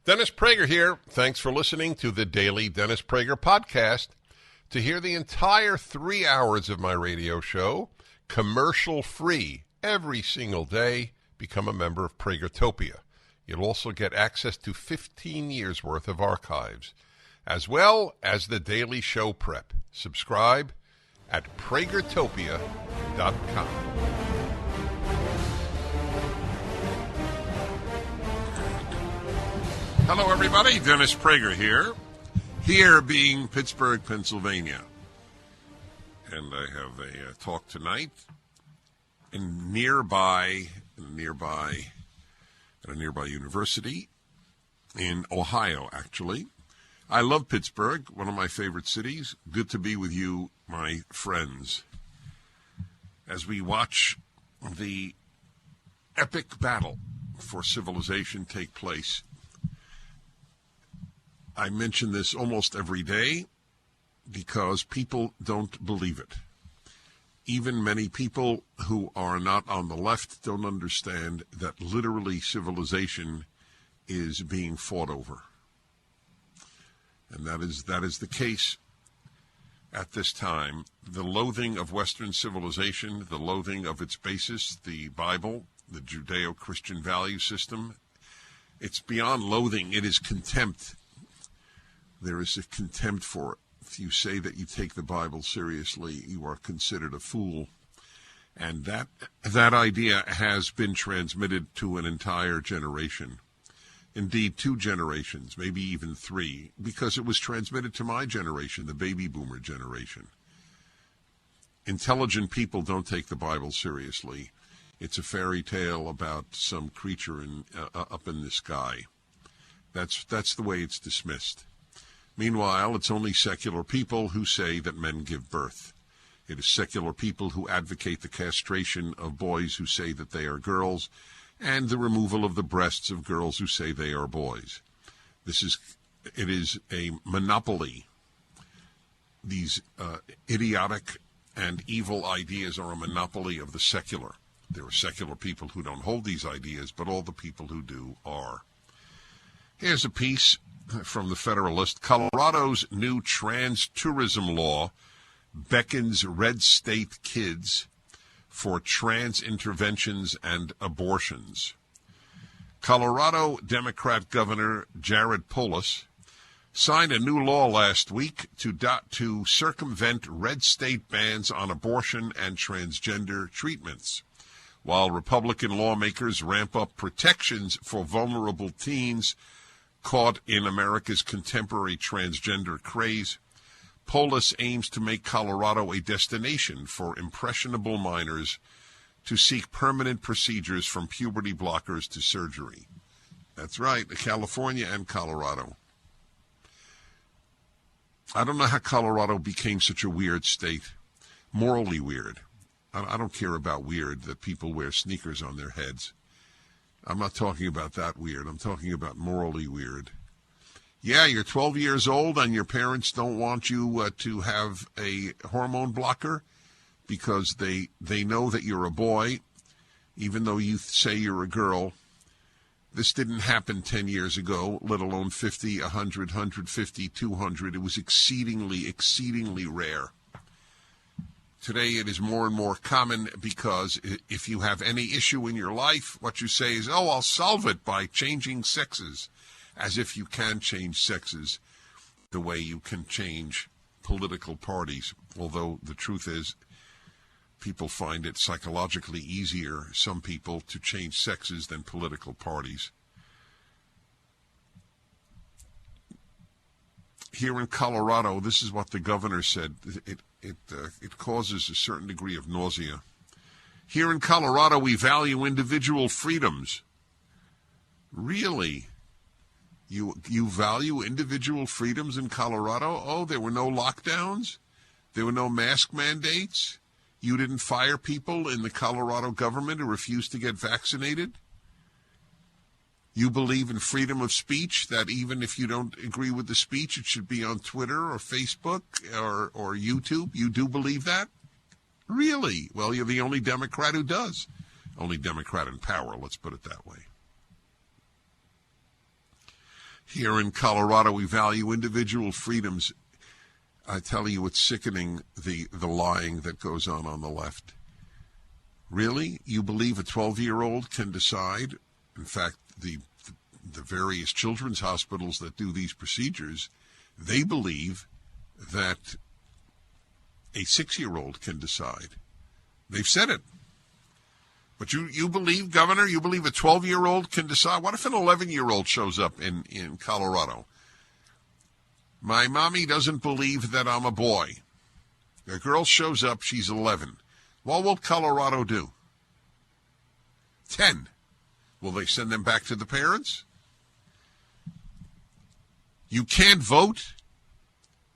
Dennis Prager here. Thanks for listening to the Daily Dennis Prager Podcast. To hear the entire 3 hours of my radio show, commercial-free, every single day, become a member of Pragertopia. You'll also get access to 15 years' worth of archives, as well as the daily show prep. Subscribe at Pragertopia.com. Hello, everybody. Dennis Prager here being Pittsburgh, Pennsylvania. And I have a talk tonight in nearby university in Ohio, actually. I love Pittsburgh, one of my favorite cities. Good to be with you, my friends, as we watch the epic battle for civilization take place. I mention this almost every day because people don't believe it. Even many people who are not on the left don't understand that literally civilization is being fought over. And that is the case at this time. The loathing of Western civilization, the loathing of its basis, the Bible, the Judeo-Christian value system, it's beyond loathing. It is contempt. There is a contempt for it. If you say that you take the Bible seriously, you are considered a fool. And that idea has been transmitted to an entire generation. Indeed, 2 generations, maybe even 3, because it was transmitted to my generation, the baby boomer generation. Intelligent people don't take the Bible seriously. It's a fairy tale about some creature up in the sky. That's the way it's dismissed. Meanwhile, it's only secular people who say that men give birth. It is secular people who advocate the castration of boys who say that they are girls and the removal of the breasts of girls who say they are boys. It is a monopoly. These idiotic and evil ideas are a monopoly of the secular. There are secular people who don't hold these ideas, but all the people who do are. Here's a piece from the Federalist. Colorado's new trans tourism law beckons red state kids for trans interventions and abortions. Colorado Democrat Governor Jared Polis signed a new law last week to circumvent red state bans on abortion and transgender treatments, while Republican lawmakers ramp up protections for vulnerable teens caught in America's contemporary transgender craze. Polis aims to make Colorado a destination for impressionable minors to seek permanent procedures from puberty blockers to surgery. That's right, California and Colorado. I don't know how Colorado became such a weird state, morally weird. I don't care about weird that people wear sneakers on their heads. I'm not talking about that weird. I'm talking about morally weird. Yeah, you're 12 years old and your parents don't want you to have a hormone blocker because they know that you're a boy, even though you say you're a girl. This didn't happen 10 years ago, let alone 50, 100, 150, 200. It was exceedingly rare. Today it is more and more common because if you have any issue in your life, what you say is, oh, I'll solve it by changing sexes, as if you can change sexes the way you can change political parties, although the truth is people find it psychologically easier, some people, to change sexes than political parties. Here in Colorado, this is what the governor said. It causes a certain degree of nausea. Here in Colorado, we value individual freedoms. Really? You value individual freedoms in Colorado? Oh, there were no lockdowns? There were no mask mandates? You didn't fire people in the Colorado government who refused to get vaccinated? You believe in freedom of speech, that even if you don't agree with the speech, it should be on Twitter or Facebook or YouTube? You do believe that? Really? Well, you're the only Democrat who does. Only Democrat in power, let's put it that way. Here in Colorado, we value individual freedoms. I tell you, it's sickening, the lying that goes on the left. Really? You believe a 12-year-old can decide? In fact, the various children's hospitals that do these procedures, they believe that a 6-year-old can decide. They've said it. But you believe, Governor, you believe a 12-year-old can decide? What if an 11-year-old shows up in Colorado? My mommy doesn't believe that I'm a boy. A girl shows up, she's 11. What will Colorado do? 10. Will they send them back to the parents? You can't vote.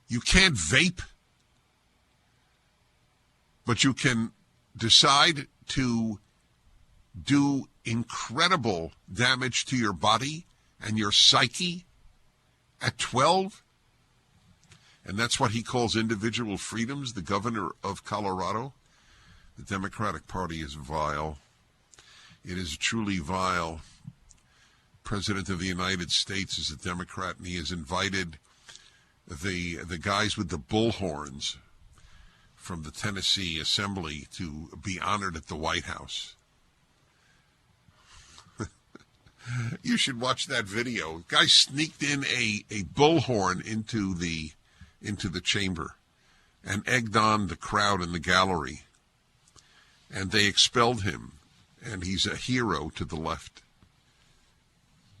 You can't vape. But you can decide to do incredible damage to your body and your psyche at 12? And that's what he calls individual freedoms, the governor of Colorado. The Democratic Party is vile. It is truly vile. President of the United States is a Democrat, and he has invited the guys with the bullhorns from the Tennessee Assembly to be honored at the White House. You should watch that video. Guy sneaked in a bullhorn into the chamber and egged on the crowd in the gallery. And they expelled him. And he's a hero to the left.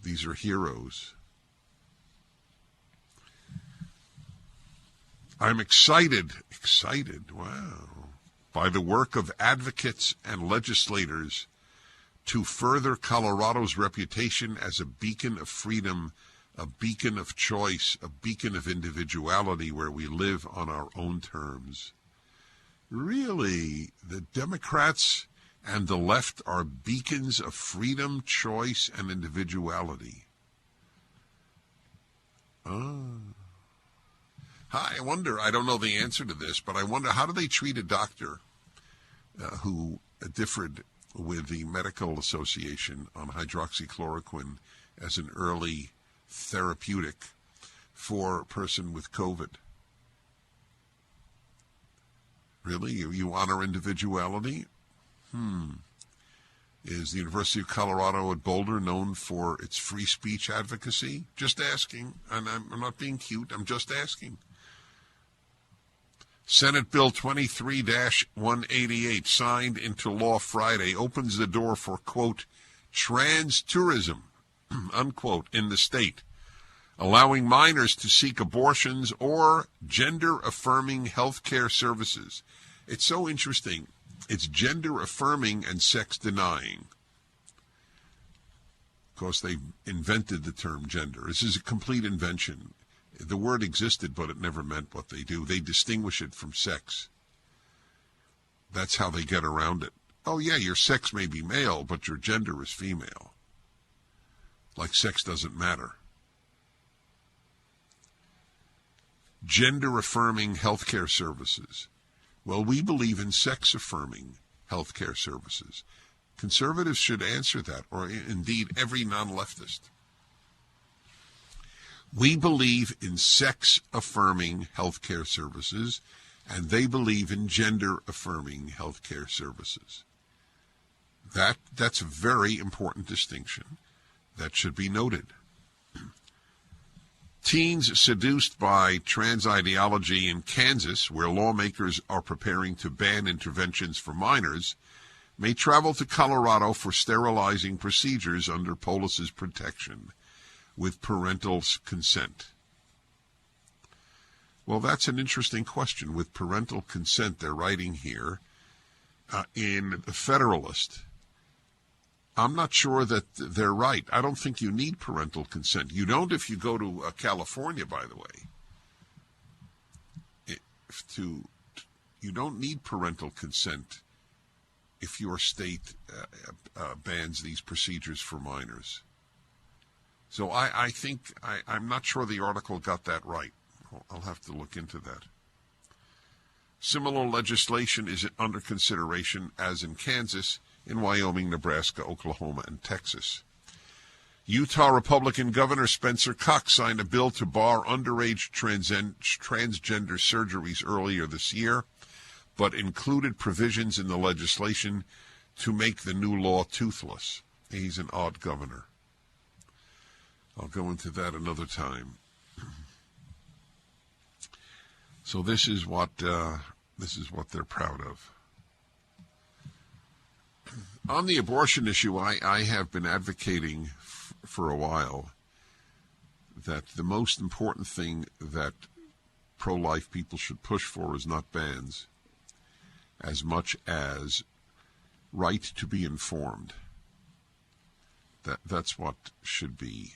These are heroes. I'm excited, wow, by the work of advocates and legislators to further Colorado's reputation as a beacon of freedom, a beacon of choice, a beacon of individuality where we live on our own terms. Really, the Democrats and the left are beacons of freedom, choice, and individuality. I wonder, I don't know the answer to this, but I wonder, how do they treat a doctor who differed with the Medical Association on hydroxychloroquine as an early therapeutic for a person with COVID? Really? You honor individuality? Is the University of Colorado at Boulder known for its free speech advocacy? Just asking. And I'm not being cute. I'm just asking. Senate Bill 23-188, signed into law Friday, opens the door for, quote, trans tourism, unquote, in the state, allowing minors to seek abortions or gender-affirming health care services. It's so interesting. It's gender-affirming and sex-denying. Of course, they invented the term gender. This is a complete invention. The word existed, but it never meant what they do. They distinguish it from sex. That's how they get around it. Oh, yeah, your sex may be male, but your gender is female. Like sex doesn't matter. Gender-affirming healthcare services. Well, we believe in sex-affirming healthcare services. Conservatives should answer that, or indeed every non-leftist. We believe in sex-affirming healthcare services, and they believe in gender-affirming healthcare services. That's a very important distinction that should be noted. Teens seduced by trans ideology in Kansas, where lawmakers are preparing to ban interventions for minors, may travel to Colorado for sterilizing procedures under Polis's protection with parental consent. Well, that's an interesting question. With parental consent, they're writing here in the Federalist. I'm not sure that they're right. I don't think you need parental consent. You don't if you go to California, by the way. You don't need parental consent if your state bans these procedures for minors. So I think, I'm not sure the article got that right. I'll have to look into that. Similar legislation is under consideration, as in Kansas, in Wyoming, Nebraska, Oklahoma, and Texas. Utah Republican Governor Spencer Cox signed a bill to bar underage transgender surgeries earlier this year, but included provisions in the legislation to make the new law toothless. He's an odd governor. I'll go into that another time. So this is what they're proud of. On the abortion issue, I have been advocating for a while that the most important thing that pro-life people should push for is not bans, as much as right to be informed. That's what should be.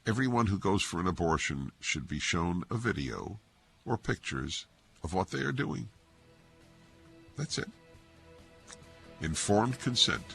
Everyone who goes for an abortion should be shown a video or pictures of what they are doing. That's it. Informed consent.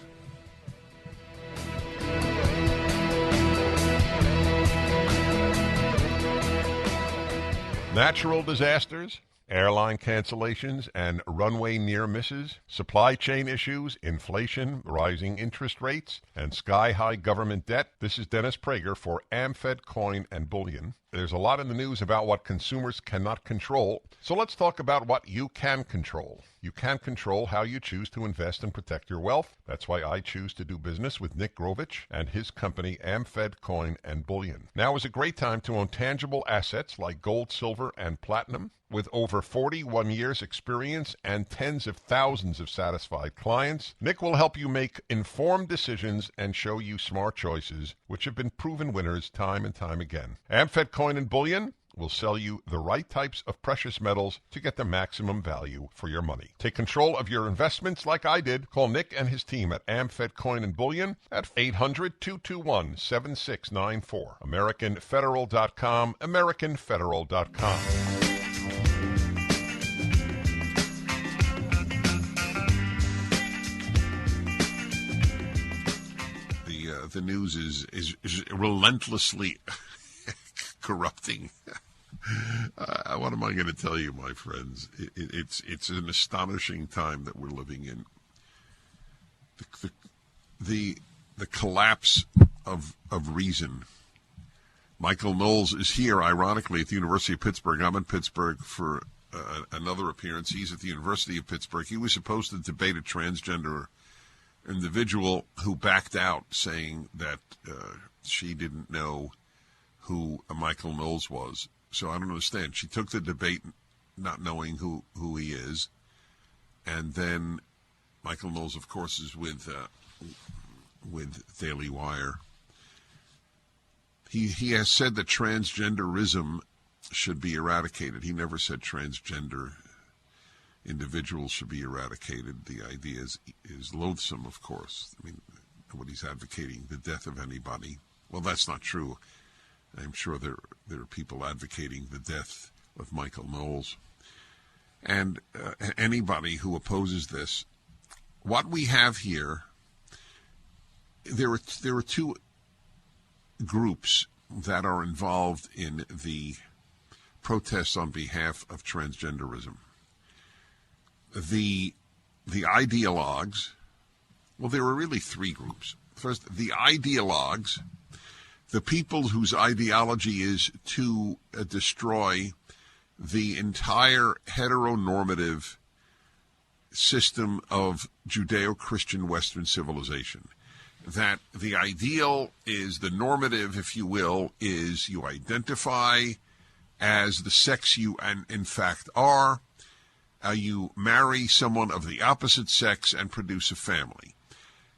Natural disasters, airline cancellations and runway near misses, supply chain issues, inflation, rising interest rates, and sky-high government debt. This is Dennis Prager for AmFed Coin and Bullion. There's a lot in the news about what consumers cannot control, so let's talk about what you can control. You can control how you choose to invest and protect your wealth. That's why I choose to do business with Nick Grovich and his company AmFed Coin and Bullion. Now is a great time to own tangible assets like gold, silver, and platinum. With over 41 years experience and tens of thousands of satisfied clients, Nick will help you make informed decisions and show you smart choices, which have been proven winners time and time again. AmFed Coin and Bullion will sell you the right types of precious metals to get the maximum value for your money. Take control of your investments like I did. Call Nick and his team at AmFed Coin and Bullion at 800-221-7694. AmericanFederal.com, AmericanFederal.com. The news is relentlessly corrupting. What am I going to tell you, my friends? It's an astonishing time that we're living in. The collapse of reason. Michael Knowles is here, ironically, at the University of Pittsburgh. I'm in Pittsburgh for another appearance. He's at the University of Pittsburgh. He was supposed to debate a transgender individual who backed out, saying that she didn't know who Michael Knowles was. So I don't understand. She took the debate not knowing who he is. And then Michael Knowles, of course, is with Daily Wire. He has said that transgenderism should be eradicated. He never said transgender individuals should be eradicated. The idea is loathsome, of course. I mean, nobody's advocating the death of anybody. Well, that's not true. I'm sure there are people advocating the death of Michael Knowles. And anybody who opposes this, what we have here, there are two groups that are involved in the protests on behalf of transgenderism. The ideologues, well, there are really three groups. First, the ideologues, the people whose ideology is to destroy the entire heteronormative system of Judeo-Christian Western civilization. That the ideal is the normative, if you will, is you identify as the sex you in fact are. You marry someone of the opposite sex and produce a family.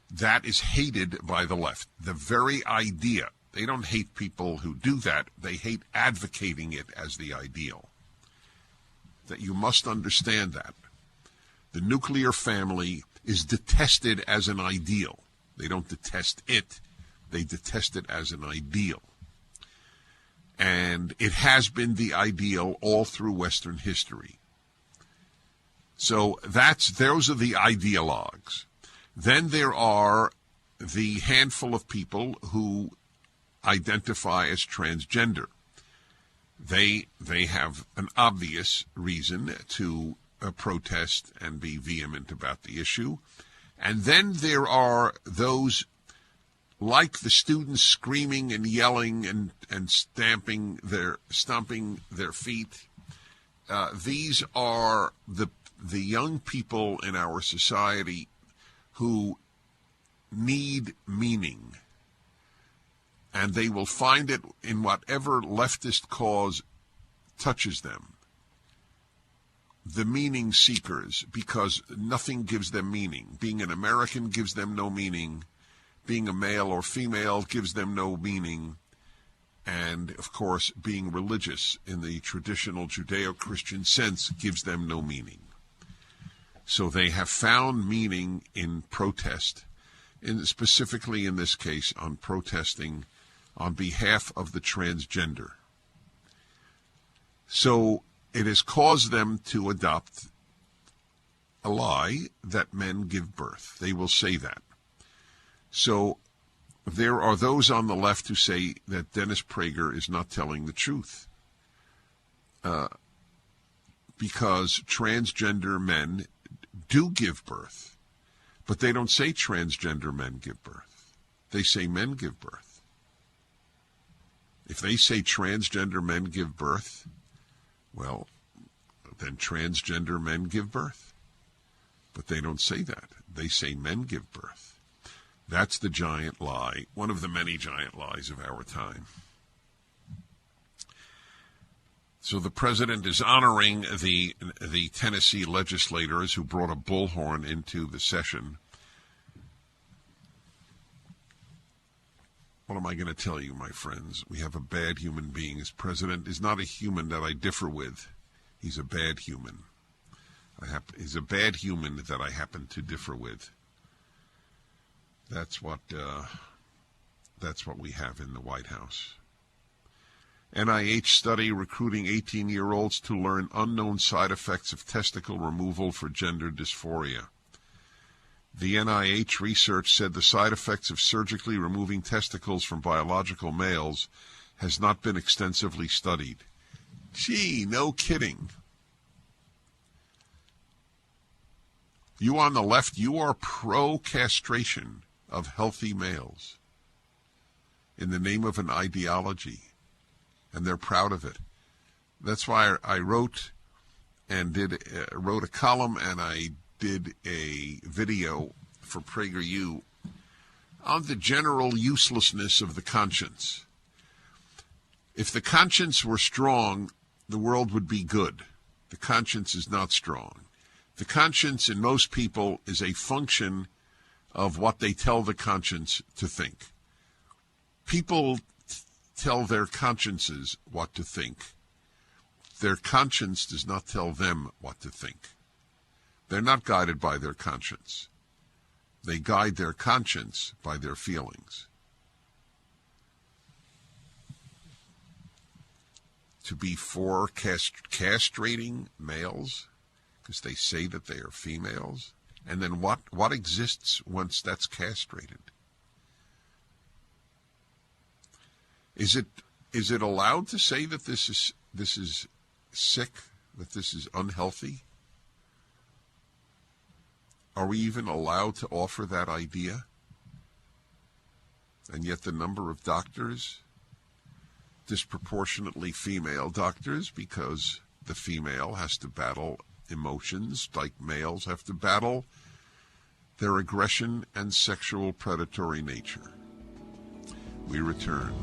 That is hated by the left. The very idea. They don't hate people who do that. They hate advocating it as the ideal. That you must understand that. The nuclear family is detested as an ideal. They don't detest it. They detest it as an ideal. And it has been the ideal all through Western history. So those are the ideologues. Then there are the handful of people who identify as transgender. They have an obvious reason to protest and be vehement about the issue. And then there are those like the students screaming and yelling and stomping their feet, these are the young people in our society who need meaning. And they will find it in whatever leftist cause touches them. The meaning seekers, because nothing gives them meaning. Being an American gives them no meaning. Being a male or female gives them no meaning. And, of course, being religious in the traditional Judeo-Christian sense gives them no meaning. So they have found meaning in protest, specifically in this case on protesting on behalf of the transgender. So it has caused them to adopt a lie that men give birth. They will say that. So there are those on the left who say that Dennis Prager is not telling the truth because transgender men do give birth, but they don't say transgender men give birth. They say men give birth. If they say transgender men give birth, well, then transgender men give birth. But they don't say that. They say men give birth. That's the giant lie, one of the many giant lies of our time. So the president is honoring the Tennessee legislators who brought a bullhorn into the session. What am I going to tell you, my friends? We have a bad human being. His president is not a human that I differ with. He's a bad human. He's a bad human that I happen to differ with. That's what we have in the White House. NIH study recruiting 18-year-olds to learn unknown side effects of testicle removal for gender dysphoria. The NIH research said the side effects of surgically removing testicles from biological males has not been extensively studied. Gee, no kidding. You on the left, you are pro-castration of healthy males in the name of an ideology, and they're proud of it. That's why I wrote a column, and I did a video for PragerU on the general uselessness of the conscience. If the conscience were strong, the world would be good. The conscience is not strong. The conscience in most people is a function of what they tell the conscience to think. People tell their consciences what to think. Their conscience does not tell them what to think. They're not guided by their conscience. They guide their conscience by their feelings. To be for castrating males because they say that they are females, and then what exists once that's castrated? Is it allowed to say that this is sick, that this is unhealthy? Are we even allowed to offer that idea? And yet the number of doctors, disproportionately female doctors, because the female has to battle emotions like males have to battle their aggression and sexual predatory nature. We return.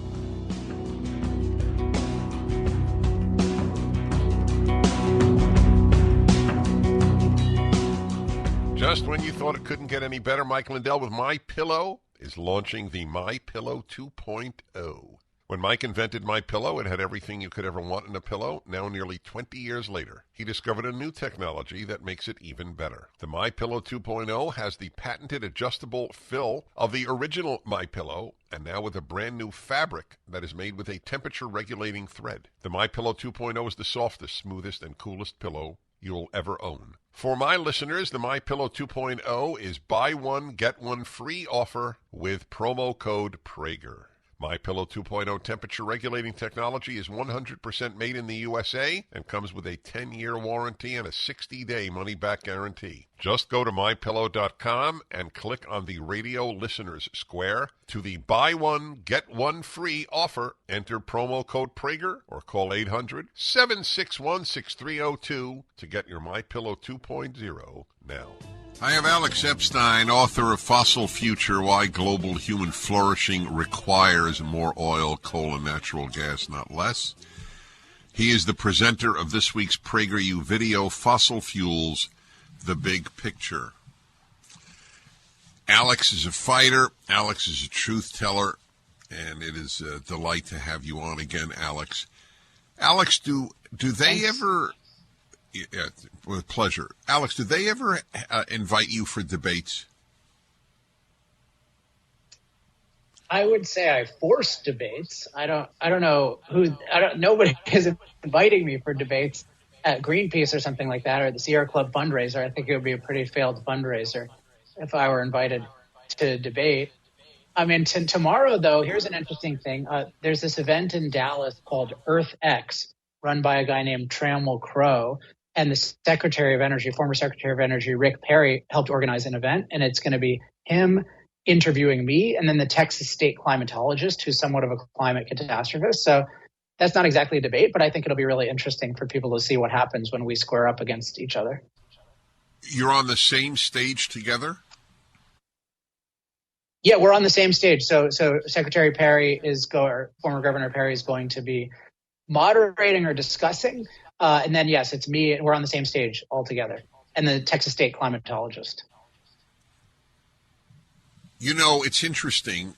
Just when you thought it couldn't get any better, Mike Lindell with MyPillow is launching the MyPillow 2.0. When Mike invented MyPillow, it had everything you could ever want in a pillow. Now, nearly 20 years later, he discovered a new technology that makes it even better. The MyPillow 2.0 has the patented adjustable fill of the original MyPillow, and now with a brand new fabric that is made with a temperature-regulating thread. The MyPillow 2.0 is the softest, smoothest, and coolest pillow you'll ever own. For my listeners, the MyPillow 2.0 is buy one, get one free offer with promo code Prager. MyPillow 2.0 temperature regulating technology is 100% made in the USA and comes with a 10-year warranty and a 60-day money-back guarantee. Just go to MyPillow.com and click on the radio listeners square to the buy one, get one free offer. Enter promo code Prager or call 800-761-6302 to get your MyPillow 2.0 now. I have Alex Epstein, author of Fossil Future, Why Global Human Flourishing Requires More Oil, Coal, and Natural Gas, Not Less. He is the presenter of this week's PragerU video, Fossil Fuels, The Big Picture. Alex is a fighter. Alex is a truth teller, and it is a delight to have you on again, Alex. Alex, do they ever... Yeah, with pleasure. Alex, do they ever invite you for debates? I would say I force debates. I don't know who. Nobody is inviting me for debates at Greenpeace or something like that, or the Sierra Club fundraiser. I think it would be a pretty failed fundraiser if I were invited to debate. I mean, tomorrow though, here's an interesting thing. There's this event in Dallas called Earth X, run by a guy named Trammell Crow. And the Secretary of Energy, former Secretary of Energy, Rick Perry, helped organize an event. And it's going to be him interviewing me and then the Texas state climatologist, who's somewhat of a climate catastrophist. So that's not exactly a debate, but I think it'll be really interesting for people to see what happens when we square up against each other. You're on the same stage together? Yeah, we're on the same stage. So Secretary Perry or former Governor Perry is going to be moderating or discussing. And then, yes, it's me. And we're on the same stage all together. And the Texas state climatologist. You know, it's interesting.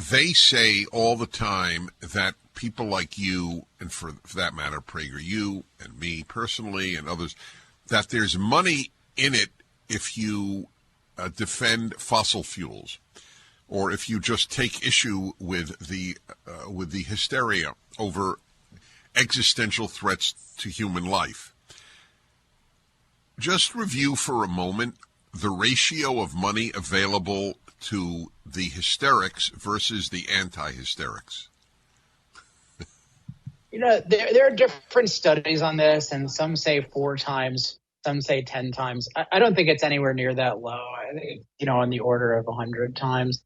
They say all the time that people like you, and for that matter, Prager, you and me personally and others, that there's money in it if you defend fossil fuels, or if you just take issue with the hysteria over existential threats to human life. Just review for a moment the ratio of money available to the hysterics versus the anti-hysterics. You know, there are different studies on this, and some say 4 times, some say 10 times. I don't think it's anywhere near that low. I think, on the order of 100 times.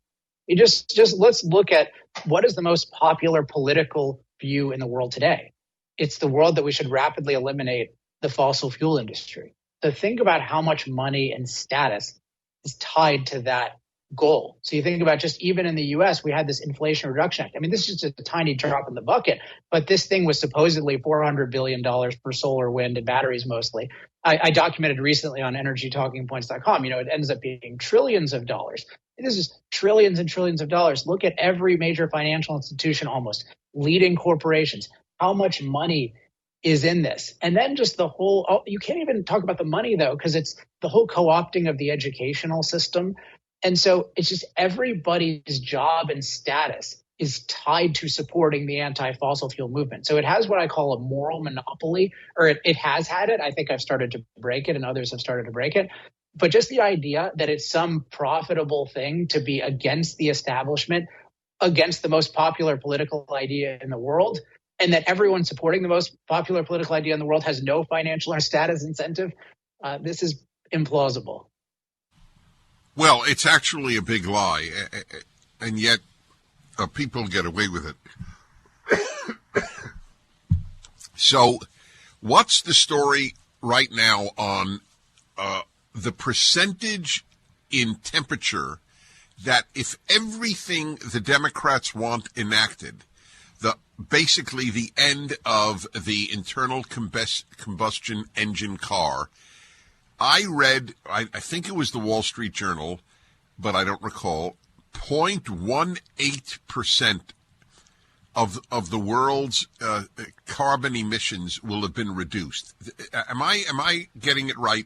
You just let's look at what is the most popular political view in the world today. It's the world that we should rapidly eliminate the fossil fuel industry. So think about how much money and status is tied to that goal. So you think about just even in the U.S., we had this Inflation Reduction Act. I mean, this is just a tiny drop in the bucket, but this thing was supposedly $400 billion for solar, wind, and batteries mostly. I documented recently on energytalkingpoints.com, it ends up being trillions of dollars. This is trillions and trillions of dollars. Look at every major financial institution, almost leading corporations. How much money is in this? And then just the whole, you can't even talk about the money though, because it's the whole co-opting of the educational system. And so it's just everybody's job and status is tied to supporting the anti-fossil fuel movement. So it has what I call a moral monopoly, or it has had it. I think I've started to break it and others have started to break it. But just the idea that it's some profitable thing to be against the establishment, against the most popular political idea in the world, and that everyone supporting the most popular political idea in the world has no financial or status incentive, this is implausible. Well, it's actually a big lie, and yet people get away with it. So what's the story right now on the percentage in temperature that if everything the Democrats want enacted, basically the end of the internal combustion engine car. I read, I think it was the Wall Street Journal, but I don't recall, 0.18% of the world's carbon emissions will have been reduced. Am I getting it right?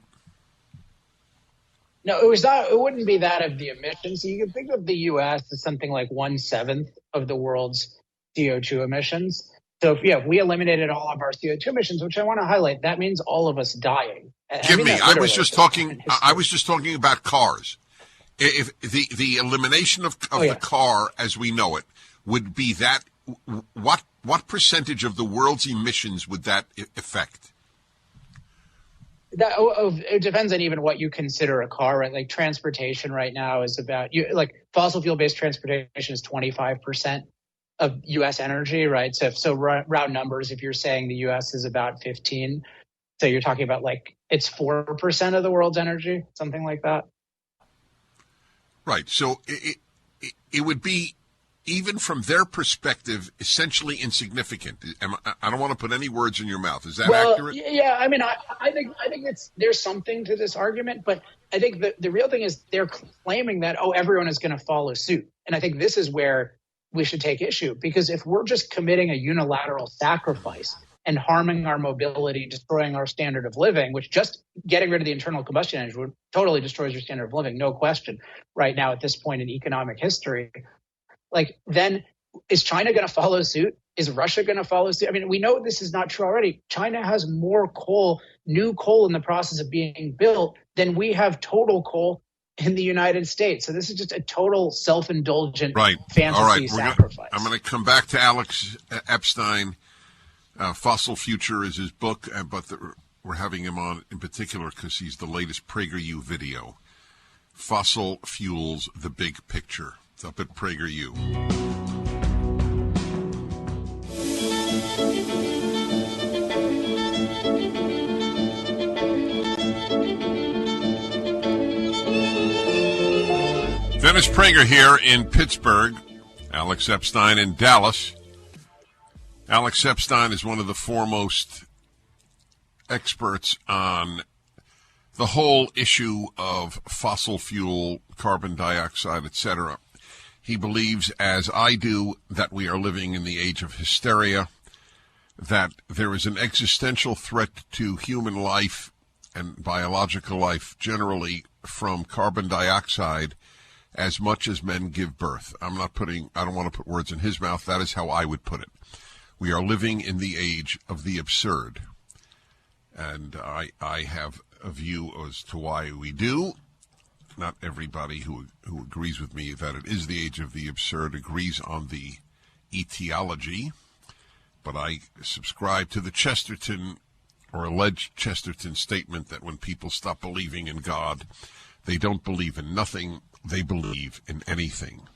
No, it wouldn't be that of the emissions. So you can think of the U.S. as something like 1/7 of the world's CO2 emissions. So if we eliminated all of our CO2 emissions, which I want to highlight, that means all of us dying. I was just talking about cars. If the elimination of the car as we know it would be that. What percentage of the world's emissions would that affect? It depends on even what you consider a car, right? Like transportation right now is about fossil fuel based transportation is 25% of U.S. energy, right? So round numbers, if you're saying the U.S. is about 15, so you're talking about it's 4% of the world's energy, something like that. Right. So it would be, even from their perspective, essentially insignificant. I don't want to put any words in your mouth. Is that accurate? Yeah. I mean, I think there's something to this argument, but I think the real thing is they're claiming that, everyone is going to follow suit. And I think this is where we should take issue, because if we're just committing a unilateral sacrifice and harming our mobility, destroying our standard of living, which just getting rid of the internal combustion engine totally destroys your standard of living, no question, right now at this point in economic history. Then is China going to follow suit? Is Russia going to follow suit? I mean, we know this is not true already. China has more new coal in the process of being built than we have total coal in the United States. So this is just a total self-indulgent fantasy sacrifice. I'm going to come back to Alex Epstein. Fossil Future is his book, but we're having him on in particular because he's the latest PragerU video. Fossil Fuels, the Big Picture. It's up at PragerU. Dennis Prager here in Pittsburgh. Alex Epstein in Dallas. Alex Epstein is one of the foremost experts on the whole issue of fossil fuel, carbon dioxide, etc. He believes, as I do, that we are living in the age of hysteria, that there is an existential threat to human life and biological life generally from carbon dioxide as much as men give birth. I don't want to put words in his mouth. That is how I would put it. We are living in the age of the absurd. And I have a view as to why we do. Not everybody who agrees with me that it is the age of the absurd agrees on the etiology. But I subscribe to the Chesterton, or alleged Chesterton, statement that when people stop believing in God, they don't believe in nothing, they believe in anything.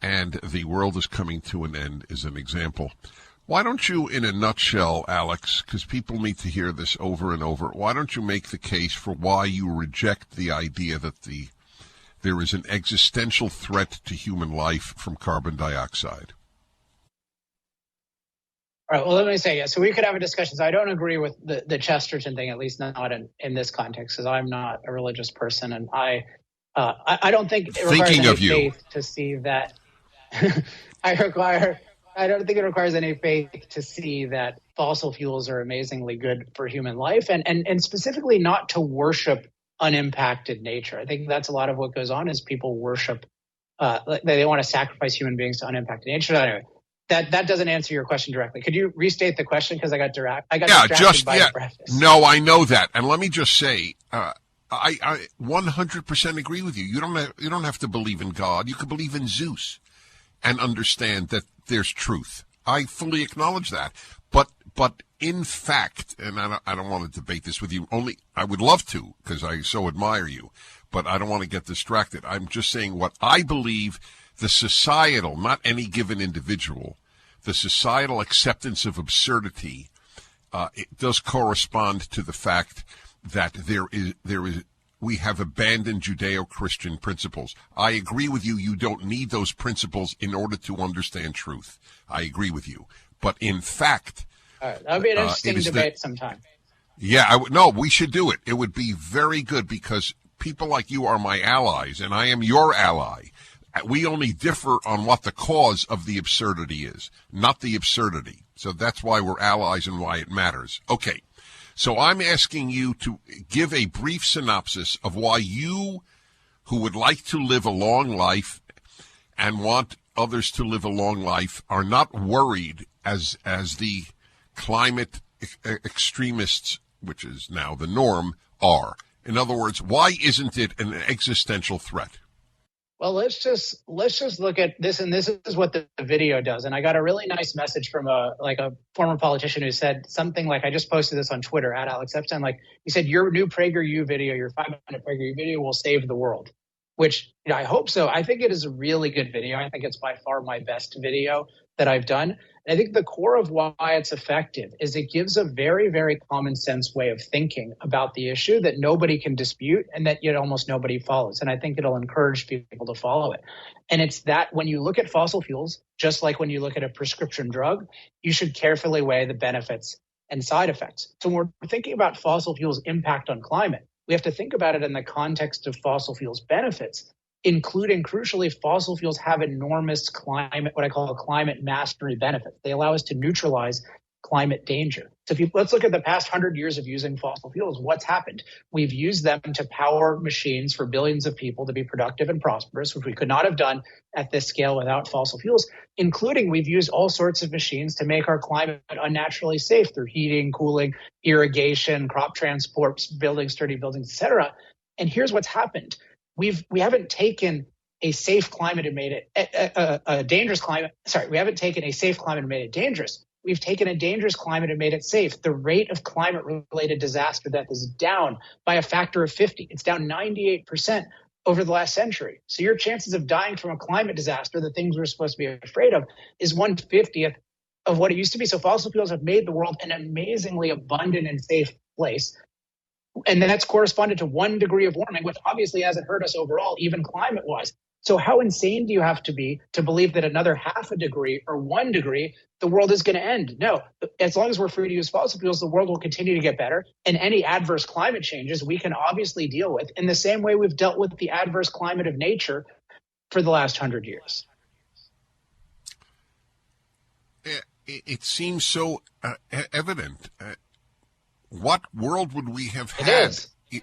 And the world is coming to an end is an example. Why don't you, in a nutshell, Alex, because people need to hear this over and over, why don't you make the case for why you reject the idea that there is an existential threat to human life from carbon dioxide? All right, well, let me say, so we could have a discussion. So I don't agree with the Chesterton thing, at least not in this context, because I'm not a religious person, and I don't think it requires any faith to see that. I don't think it requires any faith to see that fossil fuels are amazingly good for human life, and specifically not to worship unimpacted nature. I think that's a lot of what goes on is people worship, they want to sacrifice human beings to unimpacted nature. Anyway, that doesn't answer your question directly. Could you restate the question? Because I got distracted by the preface. No, I know that. And let me just say, I 100% agree with you. You don't have to believe in God. You can believe in Zeus and understand that there's truth. I fully acknowledge that. But in fact, and I don't want to debate this with you, only I would love to because I so admire you, but I don't want to get distracted. I'm just saying what I believe the societal, not any given individual, the societal acceptance of absurdity, it does correspond to the fact that we have abandoned Judeo-Christian principles. I agree with you. You don't need those principles in order to understand truth. I agree with you. But in fact, all right, that would be an interesting debate sometime. Yeah, no, we should do it. It would be very good because people like you are my allies, and I am your ally. We only differ on what the cause of the absurdity is, not the absurdity. So that's why we're allies and why it matters. Okay. So I'm asking you to give a brief synopsis of why you, who would like to live a long life and want others to live a long life, are not worried as the climate extremists, which is now the norm, are. In other words, why isn't it an existential threat? Well, let's just look at this, and this is what the video does. And I got a really nice message from a former politician who said something like, I just posted this on Twitter at Alex Epstein. Like, he said, your new PragerU video, your 5-minute PragerU video, will save the world. Which, I hope so. I think it is a really good video. I think it's by far my best video that I've done. And I think the core of why it's effective is it gives a very, very common sense way of thinking about the issue that nobody can dispute and that yet almost nobody follows. And I think it'll encourage people to follow it. And it's that when you look at fossil fuels, just like when you look at a prescription drug, you should carefully weigh the benefits and side effects. So when we're thinking about fossil fuels' impact on climate, we have to think about it in the context of fossil fuels benefits, including, crucially, fossil fuels have enormous climate, what I call climate mastery benefits. They allow us to neutralize climate danger. So let's look at the past 100 years of using fossil fuels. What's happened? We've used them to power machines for billions of people to be productive and prosperous, which we could not have done at this scale without fossil fuels, including we've used all sorts of machines to make our climate unnaturally safe through heating, cooling, irrigation, crop transport, building sturdy buildings, et cetera. And here's what's happened. We haven't taken a safe climate and made it a dangerous climate. Sorry, we haven't taken a safe climate and made it dangerous. We've taken a dangerous climate and made it safe. The rate of climate-related disaster death is down by a factor of 50. It's down 98% over the last century. So your chances of dying from a climate disaster, the things we're supposed to be afraid of, is 1/50th of what it used to be. So fossil fuels have made the world an amazingly abundant and safe place. And that's corresponded to 1 degree of warming, which obviously hasn't hurt us overall, even climate-wise. So how insane do you have to be to believe that another 0.5 degree or 1 degree, the world is going to end? No. As long as we're free to use fossil fuels, the world will continue to get better. And any adverse climate changes we can obviously deal with in the same way we've dealt with the adverse climate of nature for the last 100 years. It seems so evident. What world would we have had? It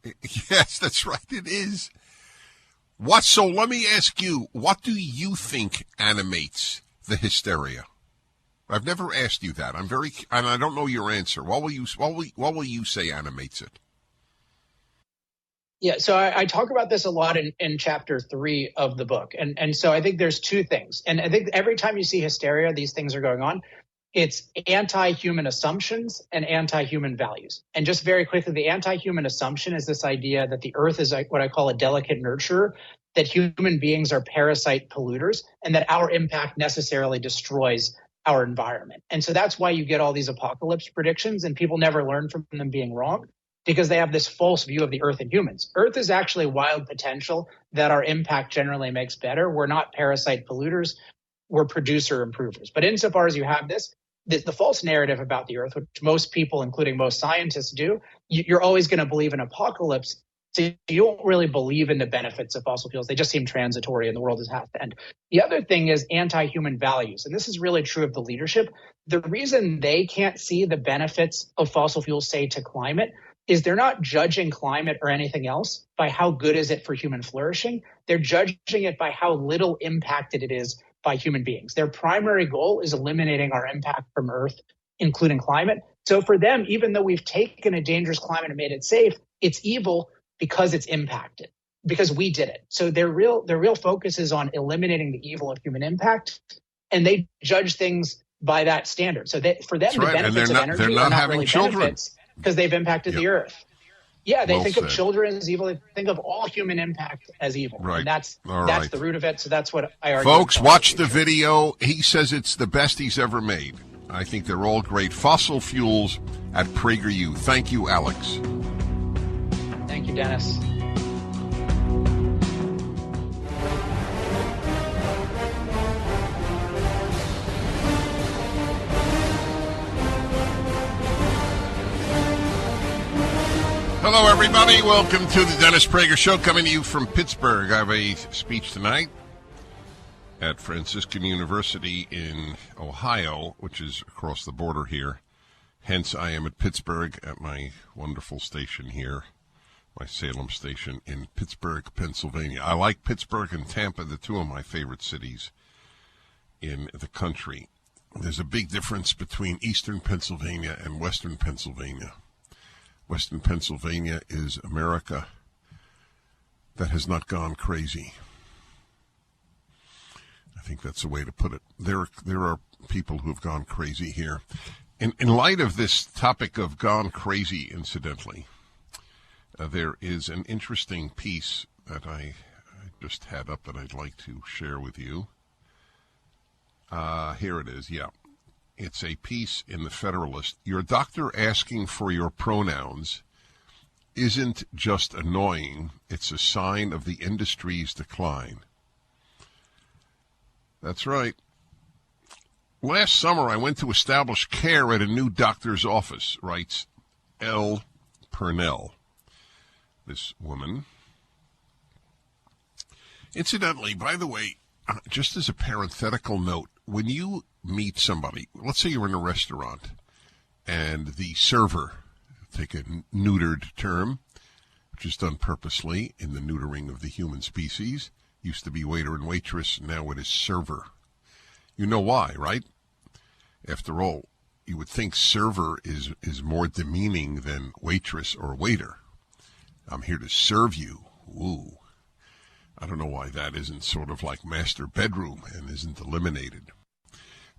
is. Yes, that's right. It is. So let me ask you, what do you think animates the hysteria? I've never asked you that. And I don't know your answer. What will you say animates it? Yeah, so I talk about this a lot in chapter 3 of the book. And so I think there's 2 things. And I think every time you see hysteria, these things are going on. It's anti-human assumptions and anti-human values. And just very quickly, the anti-human assumption is this idea that the earth is what I call a delicate nurturer, that human beings are parasite polluters, and that our impact necessarily destroys our environment. And so that's why you get all these apocalypse predictions, and people never learn from them being wrong, because they have this false view of the earth and humans. Earth is actually wild potential that our impact generally makes better. We're not parasite polluters. We're producer improvers. But insofar as you have the false narrative about the earth, which most people, including most scientists, do, you're always going to believe in apocalypse. So you don't really believe in the benefits of fossil fuels. They just seem transitory and the world has to end. The other thing is anti-human values. And this is really true of the leadership. The reason they can't see the benefits of fossil fuels, say, to climate, is they're not judging climate or anything else by how good is it for human flourishing. They're judging it by how little impacted it is by human beings. Their primary goal is eliminating our impact from Earth, including climate. So for them, even though we've taken a dangerous climate and made it safe, it's evil because it's impacted, because we did it. So their real focus is on eliminating the evil of human impact, and they judge things by that standard. So for them, the benefits of energy are not really benefits because they've impacted the Earth. Yeah, they think of children as evil. They think of all human impact as evil. Right. And that's the root of it. So that's what I argue. Folks, watch the video. He says it's the best he's ever made. I think they're all great. Fossil fuels at PragerU. Thank you, Alex. Thank you, Dennis. Hello, everybody. Welcome to the Dennis Prager Show, coming to you from Pittsburgh. I have a speech tonight at Franciscan University in Ohio, which is across the border here. Hence, I am at Pittsburgh at my wonderful station here, my Salem station in Pittsburgh, Pennsylvania. I like Pittsburgh and Tampa, the 2 of my favorite cities in the country. There's a big difference between eastern Pennsylvania and western Pennsylvania. Western Pennsylvania is America that has not gone crazy. think that's the way to put it. There are people who have gone crazy here. In light of this topic of gone crazy, incidentally, there is an interesting piece that I just had up that I'd like to share with you. Here it is, yeah. It's a piece in the Federalist. Your doctor asking for your pronouns isn't just annoying, it's a sign of the industry's decline. That's right. Last summer, I went to establish care at a new doctor's office, writes L. Purnell, this woman. Incidentally, by the way, just as a parenthetical note, when you meet somebody, let's say you're in a restaurant, and the server, take a neutered term, which is done purposely in the neutering of the human species, used to be waiter and waitress, now it is server. You know why, right? After all, you would think server is more demeaning than waitress or waiter. I'm here to serve you. Ooh. I don't know why that isn't sort of like master bedroom and isn't eliminated.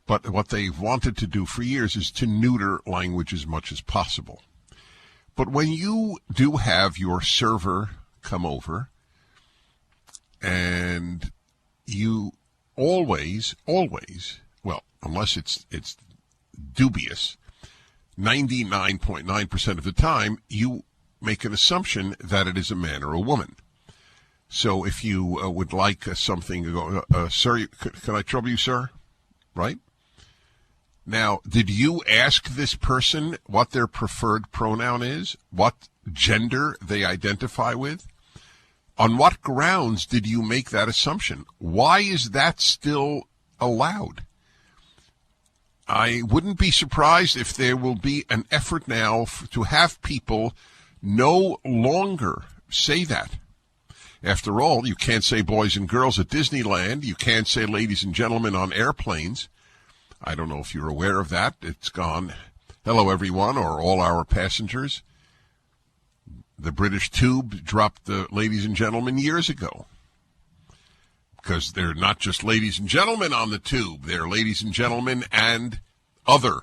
But what they've wanted to do for years is to neuter language as much as possible. But when you do have your server come over, and you always, well, unless it's dubious, 99.9% of the time, you make an assumption that it is a man or a woman. So if you would like something, sir, can I trouble you, sir? Right? Now, did you ask this person what their preferred pronoun is? What gender they identify with? On what grounds did you make that assumption? Why is that still allowed? I wouldn't be surprised if there will be an effort now to have people no longer say that. After all, you can't say boys and girls at Disneyland. You can't say ladies and gentlemen on airplanes. I don't know if you're aware of that. It's gone. Hello, everyone, or all our passengers. The British tube dropped the ladies and gentlemen years ago. Because they're not just ladies and gentlemen on the tube. They're ladies and gentlemen and other.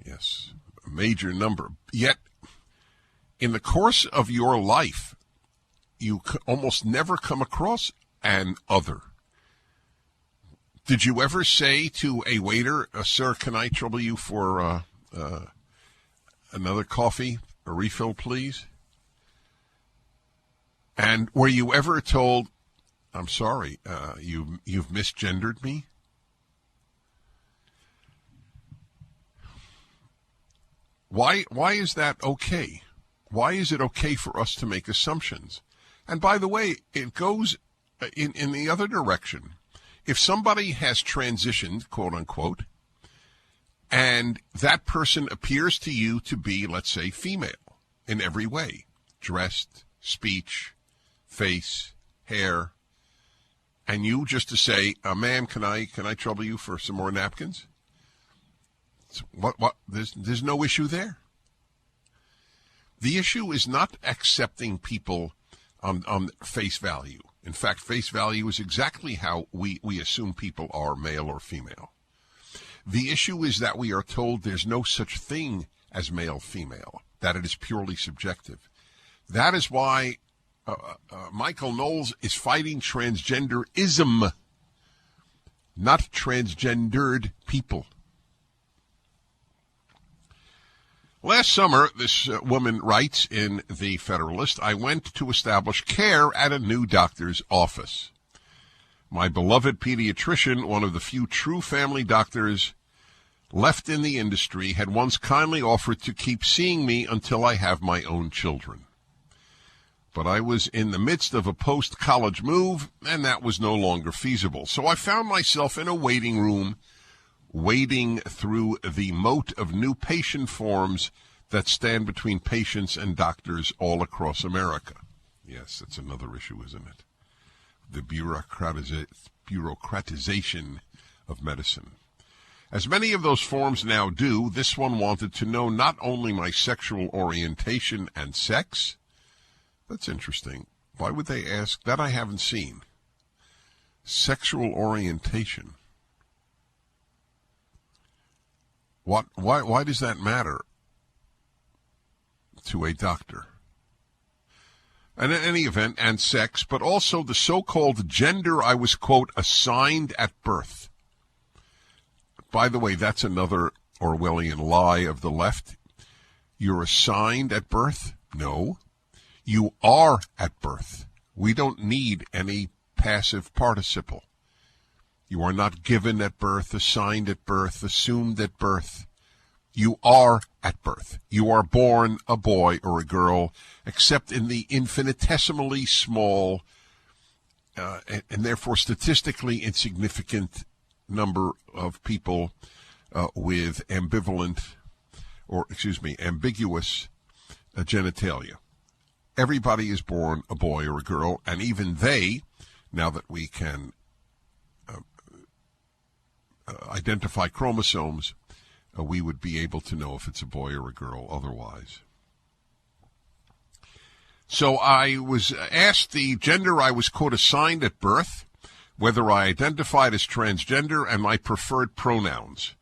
Yes, a major number. Yet, in the course of your life, you almost never come across an other. Did you ever say to a waiter, sir, can I trouble you for another coffee, a refill, please? And were you ever told, I'm sorry, you've misgendered me? Why is that okay? Why is it okay for us to make assumptions? And by the way, it goes in the other direction. If somebody has transitioned, quote unquote, and that person appears to you to be, let's say, female in every way, dressed, speech, face, hair, and you just to say, ma'am, can I trouble you for some more napkins? What? There's no issue there. The issue is not accepting people on face value. In fact, face value is exactly how we assume people are, male or female. The issue is that we are told there's no such thing as male-female, that it is purely subjective. That is why Michael Knowles is fighting transgenderism, not transgendered people. Last summer, this woman writes in the Federalist, I went to establish care at a new doctor's office. My beloved pediatrician, one of the few true family doctors left in the industry, had once kindly offered to keep seeing me until I have my own children. But I was in the midst of a post-college move, and that was no longer feasible. So I found myself in a waiting room, wading through the moat of new patient forms that stand between patients and doctors all across America. Yes, that's another issue, isn't it? The bureaucratization of medicine. As many of those forms now do, this one wanted to know not only my sexual orientation and sex. That's interesting. Why would they ask? That I haven't seen. Sexual orientation. Why does that matter to a doctor? And in any event, and sex, but also the so-called gender I was, quote, assigned at birth. By the way, that's another Orwellian lie of the left. You're assigned at birth? No. You are at birth. We don't need any passive participle. You are not given at birth, assigned at birth, assumed at birth. You are at birth. You are born a boy or a girl, except in the infinitesimally small and therefore statistically insignificant number of people with ambiguous genitalia. Everybody is born a boy or a girl, and even they, now that we can identify chromosomes, we would be able to know if it's a boy or a girl otherwise. So I was asked the gender I was, quote, assigned at birth, whether I identified as transgender, and my preferred pronouns.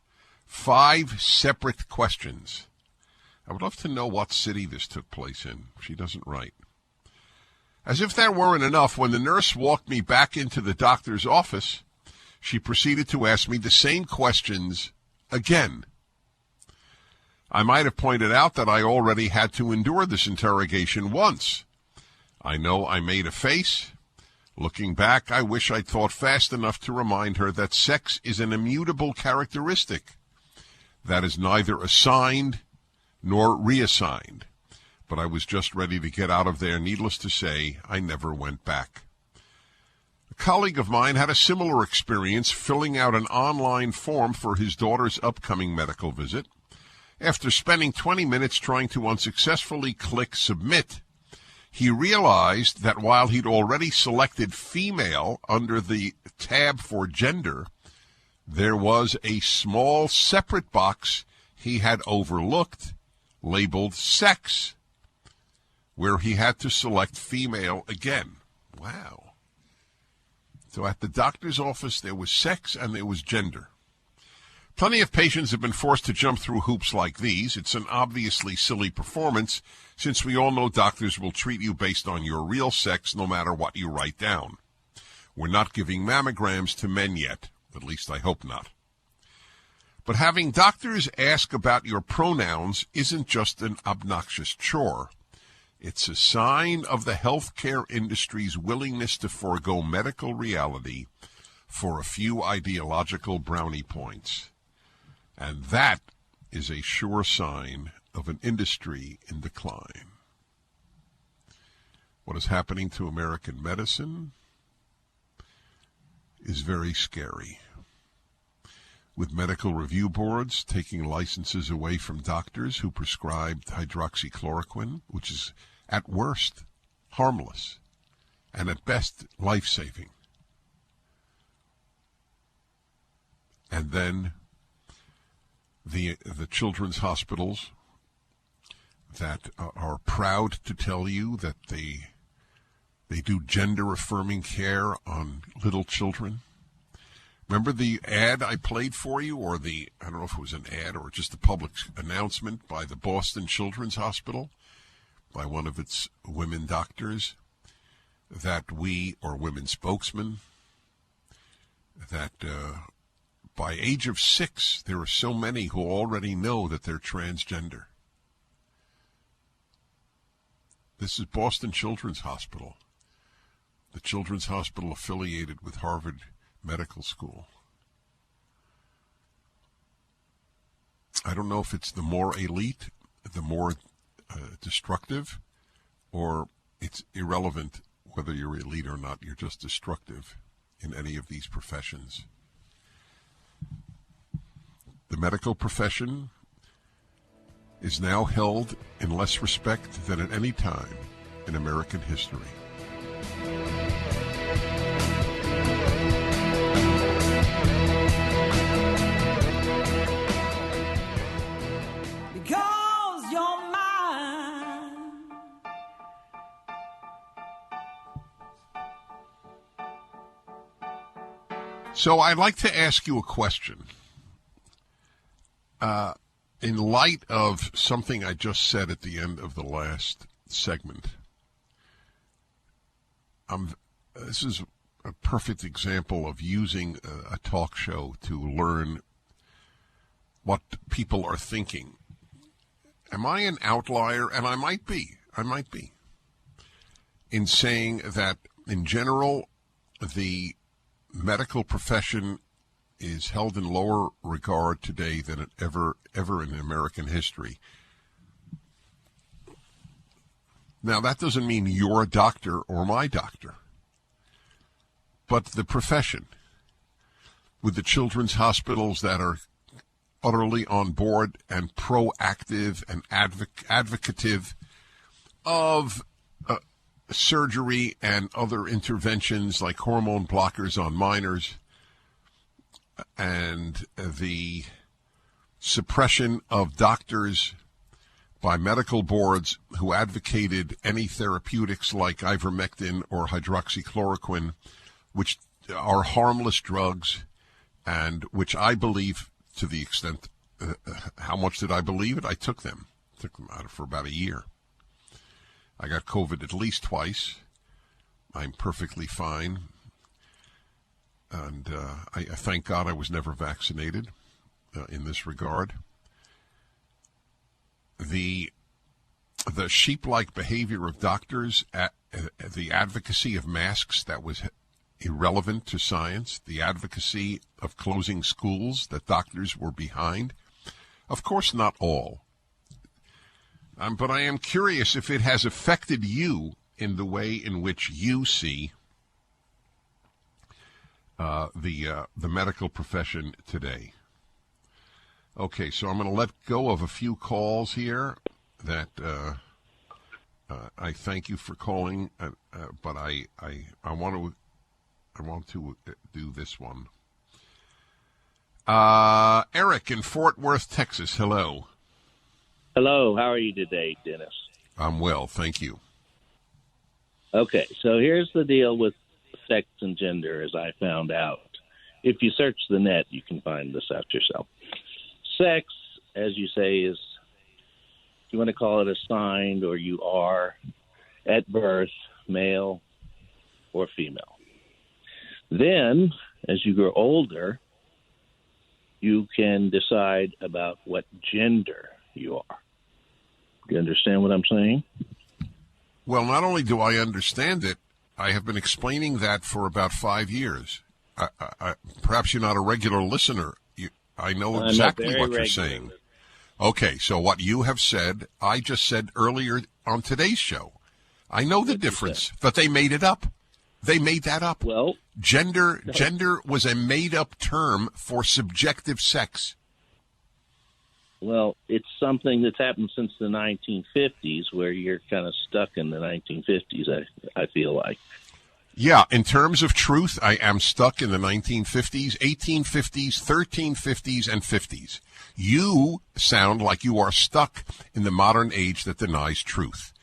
5 separate questions. I would love to know what city this took place in. She doesn't write. As if that weren't enough, when the nurse walked me back into the doctor's office, she proceeded to ask me the same questions again. I might have pointed out that I already had to endure this interrogation once. I know I made a face. Looking back, I wish I'd thought fast enough to remind her that sex is an immutable characteristic that is neither assigned nor reassigned. But I was just ready to get out of there. Needless to say, I never went back. A colleague of mine had a similar experience filling out an online form for his daughter's upcoming medical visit. After spending 20 minutes trying to unsuccessfully click submit, he realized that while he'd already selected female under the tab for gender, there was a small separate box he had overlooked labeled sex, where he had to select female again. Wow. So at the doctor's office, there was sex and there was gender. Plenty of patients have been forced to jump through hoops like these. It's an obviously silly performance, since we all know doctors will treat you based on your real sex no matter what you write down. We're not giving mammograms to men yet. At least I hope not. But having doctors ask about your pronouns isn't just an obnoxious chore. It's a sign of the healthcare industry's willingness to forego medical reality for a few ideological brownie points. And that is a sure sign of an industry in decline. What is happening to American medicine is very scary. With medical review boards taking licenses away from doctors who prescribed hydroxychloroquine, which is at worst harmless and at best life-saving. And then the children's hospitals that are proud to tell you that they do gender-affirming care on little children. Remember the ad I played for you, or I don't know if it was an ad or just a public announcement by the Boston Children's Hospital, by one of its women doctors, that or women spokesmen, that by age of 6, there are so many who already know that they're transgender. This is Boston Children's Hospital, the children's hospital affiliated with Harvard Medical School. I don't know if it's the more elite, the more destructive, or it's irrelevant whether you're elite or not. You're just destructive in any of these professions. The medical profession is now held in less respect than at any time in American history. Because you're mine. So I'd like to ask you a question. In light of something I just said at the end of the last segment, this is a perfect example of using a talk show to learn what people are thinking. Am I an outlier? And I might be, in saying that in general, the medical profession is held in lower regard today than it ever in American history. Now, that doesn't mean you're a doctor or my doctor, but the profession, with the children's hospitals that are utterly on board and proactive and advocative of surgery and other interventions like hormone blockers on minors, and the suppression of doctors by medical boards who advocated any therapeutics like ivermectin or hydroxychloroquine, which are harmless drugs, and which I believe, to the extent, how much did I believe it? I took them out for about a year. I got COVID at least twice. I'm perfectly fine. And I thank God I was never vaccinated in this regard. The sheep-like behavior of doctors, the advocacy of masks that was irrelevant to science, the advocacy of closing schools that doctors were behind. Of course, not all. But I am curious if it has affected you in the way in which you see the medical profession today. Okay, so I'm going to let go of a few calls here that I thank you for calling, but I want to do this one. Eric in Fort Worth, Texas. Hello. Hello. How are you today, Dennis? I'm well, thank you. Okay, so here's the deal with sex and gender, as I found out. If you search the net, you can find this out yourself. Sex, as you say, is, you want to call it assigned, or you are at birth, male or female. Then, as you grow older, you can decide about what gender you are. Do you understand what I'm saying? Well, not only do I understand it, I have been explaining that for about 5 years. Perhaps you're not a regular listener. I know exactly what you're saying. Okay, so what you have said, I just said earlier on today's show. I know the difference, but they made it up. They made that up. Well, gender was a made-up term for subjective sex. Well, it's something that's happened since the 1950s, where you're kind of stuck in the 1950s, I feel like. Yeah, in terms of truth, I am stuck in the 1950s, 1850s, 1350s, and 50s. You sound like you are stuck in the modern age that denies truth.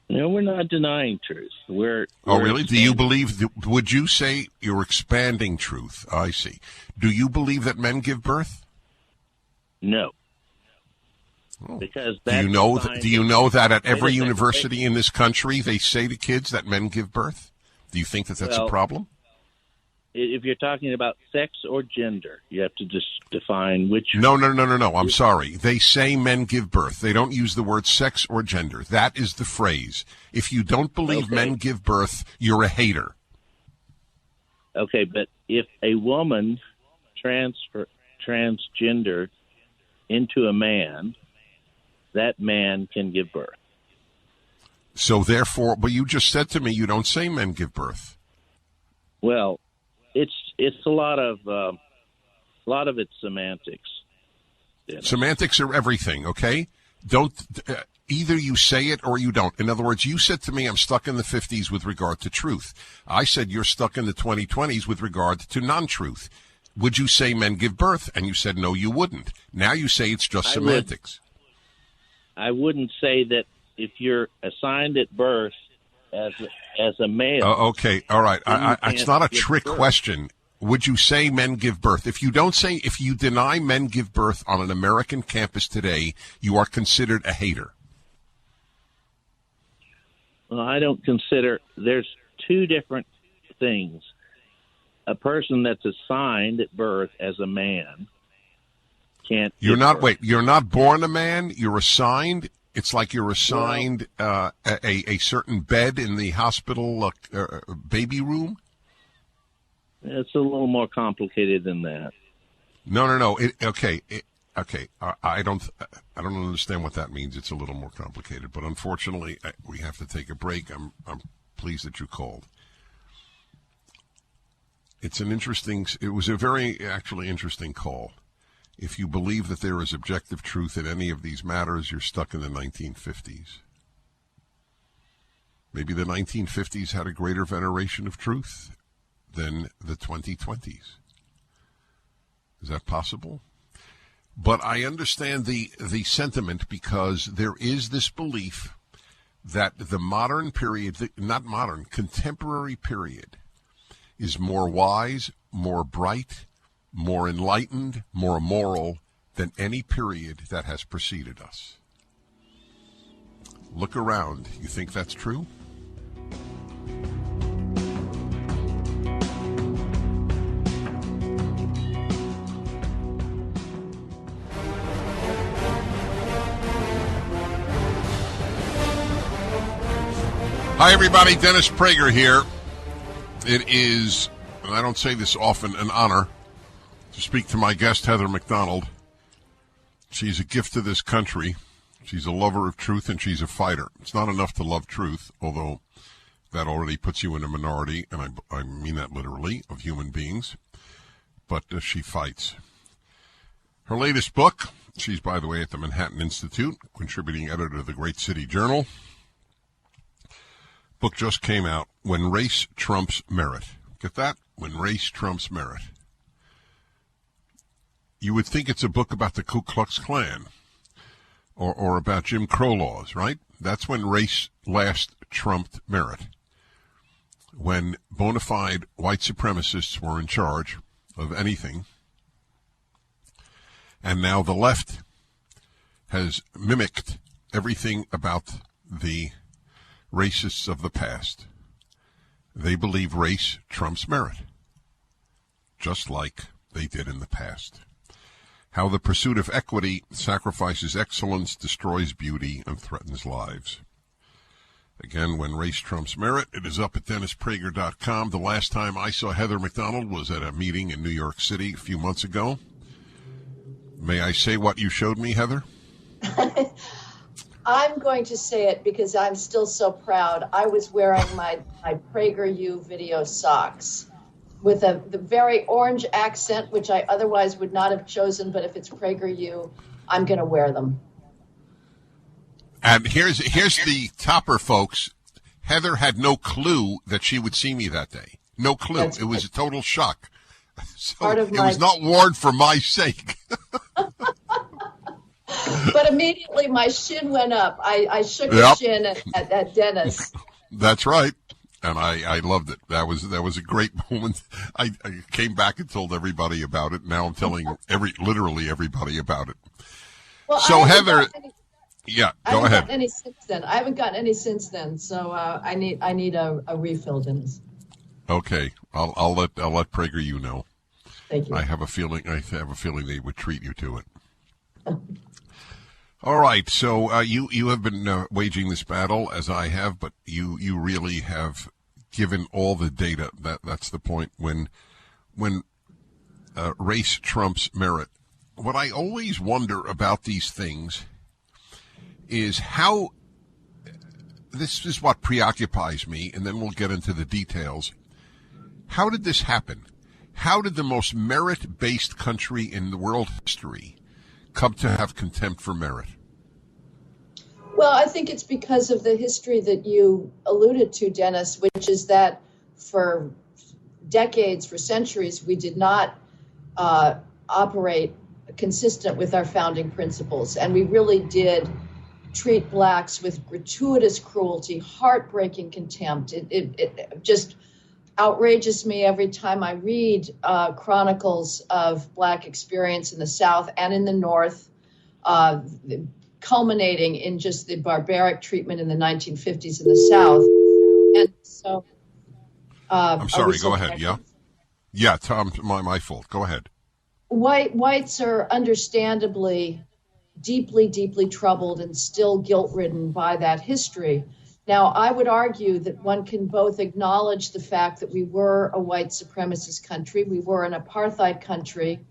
No, we're not denying truth. We're really? Do you believe, would you say you're expanding truth? I see. Do you believe that men give birth? No. Oh. Because do you know that at every university in this country they say to kids that men give birth? Do you think that that's a problem? If you're talking about sex or gender, you have to just define which. No. I'm sorry. They say men give birth. They don't use the word sex or gender. That is the phrase. If you don't believe men give birth, you're a hater. Okay, but if a woman transgender into a man, that man can give birth. So therefore, but you just said to me you don't say men give birth. Well, it's a lot of it's semantics. Semantics are everything, okay? Don't either you say it or you don't. In other words, you said to me I'm stuck in the 50s with regard to truth. I said you're stuck in the 2020s with regard to non-truth. Would you say men give birth? And you said no, you wouldn't. Now you say it's just semantics. I wouldn't say that if you're assigned at birth as a male. Okay, all right. It's not a trick question. would you say men give birth? If you deny men give birth on an American campus today, you are considered a hater. Well, I don't consider, there's two different things. A person that's assigned at birth as a man can't. You're not born a man, you're assigned. It's like you're assigned a certain bed in the hospital baby room. It's a little more complicated than that. No. Okay. I don't understand what that means. It's a little more complicated, but unfortunately, we have to take a break. I'm pleased that you called. It was a very actually interesting call. If you believe that there is objective truth in any of these matters, you're stuck in the 1950s. Maybe the 1950s had a greater veneration of truth than the 2020s. Is that possible? But I understand the sentiment, because there is this belief that the modern period, contemporary period, is more wise, more bright, more enlightened, more moral than any period that has preceded us. Look around. You think that's true? Hi, everybody. Dennis Prager here. It is, and I don't say this often, an honor to speak to my guest, Heather McDonald. She's a gift to this country. She's a lover of truth, and she's a fighter. It's not enough to love truth, although that already puts you in a minority, and I mean that literally, of human beings. But she fights. Her latest book, she's, by the way, at the Manhattan Institute, contributing editor to the Great City Journal. Book just came out, When Race Trumps Merit. Get that? When Race Trumps Merit. You would think it's a book about the Ku Klux Klan or about Jim Crow laws, right? That's when race last trumped merit. When bona fide white supremacists were in charge of anything. And now the left has mimicked everything about the racists of the past. They believe race trumps merit, just like they did in the past. How the pursuit of equity sacrifices excellence, destroys beauty, and threatens lives. Again, When Race Trumps Merit. It is up at DennisPrager.com. The last time I saw Heather McDonald was at a meeting in New York City a few months ago. May I say what you showed me, Heather? I'm going to say it because I'm still so proud. I was wearing my PragerU video socks with the very orange accent, which I otherwise would not have chosen, but if it's PragerU, I'm going to wear them. And here's the topper, folks. Heather had no clue that she would see me that day. No clue. That's it was a total shock. So Part of it was not worn for my sake. But immediately my shin went up. I shook the shin at Dennis. That's right. And I loved it. That was a great moment. I came back and told everybody about it. Now I'm telling literally everybody about it. Well, so Heather, go ahead. I haven't gotten any since then. So I need a refill, Dennis. Okay, I'll let PragerU know. Thank you. I have a feeling they would treat you to it. All right, so you have been waging this battle, as I have, but you really have given all the data. That's the point. When race trumps merit. What I always wonder about these things is how, this is what preoccupies me, and then we'll get into the details. How did this happen? How did the most merit-based country in the world history come to have contempt for merit? Well, I think it's because of the history that you alluded to, Dennis, which is that for decades, for centuries, we did not operate consistent with our founding principles. And we really did treat blacks with gratuitous cruelty, heartbreaking contempt. It just outrages me every time I read chronicles of Black experience in the South and in the North, culminating in just the barbaric treatment in the 1950s in the South. And so, I'm sorry, go ahead. Yeah. Yeah, Tom, my fault. Go ahead. Whites are understandably deeply, deeply troubled and still guilt-ridden by that history. Now, I would argue that one can both acknowledge the fact that we were a white supremacist country, we were an apartheid country,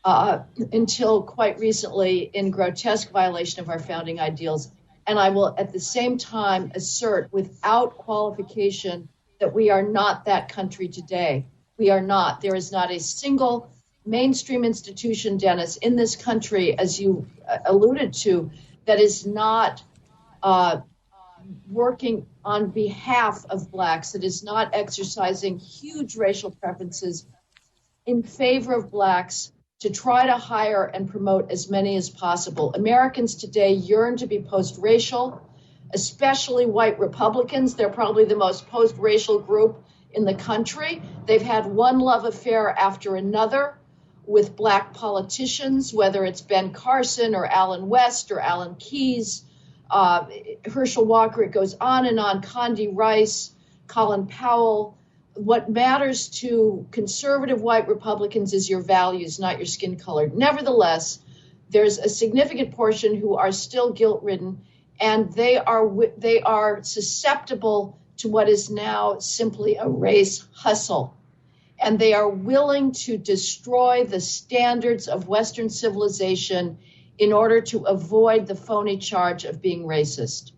until quite recently in grotesque violation of our founding ideals. And I will at the same time assert without qualification that we are not that country today. We are not. There is not a single mainstream institution, Dennis, in this country, as you alluded to, that is not working on behalf of Blacks, that is not exercising huge racial preferences in favor of Blacks to try to hire and promote as many as possible. Americans today yearn to be post-racial, especially white Republicans. They're probably the most post-racial group in the country. They've had one love affair after another with Black politicians, whether it's Ben Carson or Alan West or Alan Keyes, Herschel Walker, it goes on and on, Condi Rice, Colin Powell. What matters to conservative white Republicans is your values, not your skin color. Nevertheless, there's a significant portion who are still guilt-ridden, and they are susceptible to what is now simply a race hustle. And they are willing to destroy the standards of Western civilization in order to avoid the phony charge of being racist.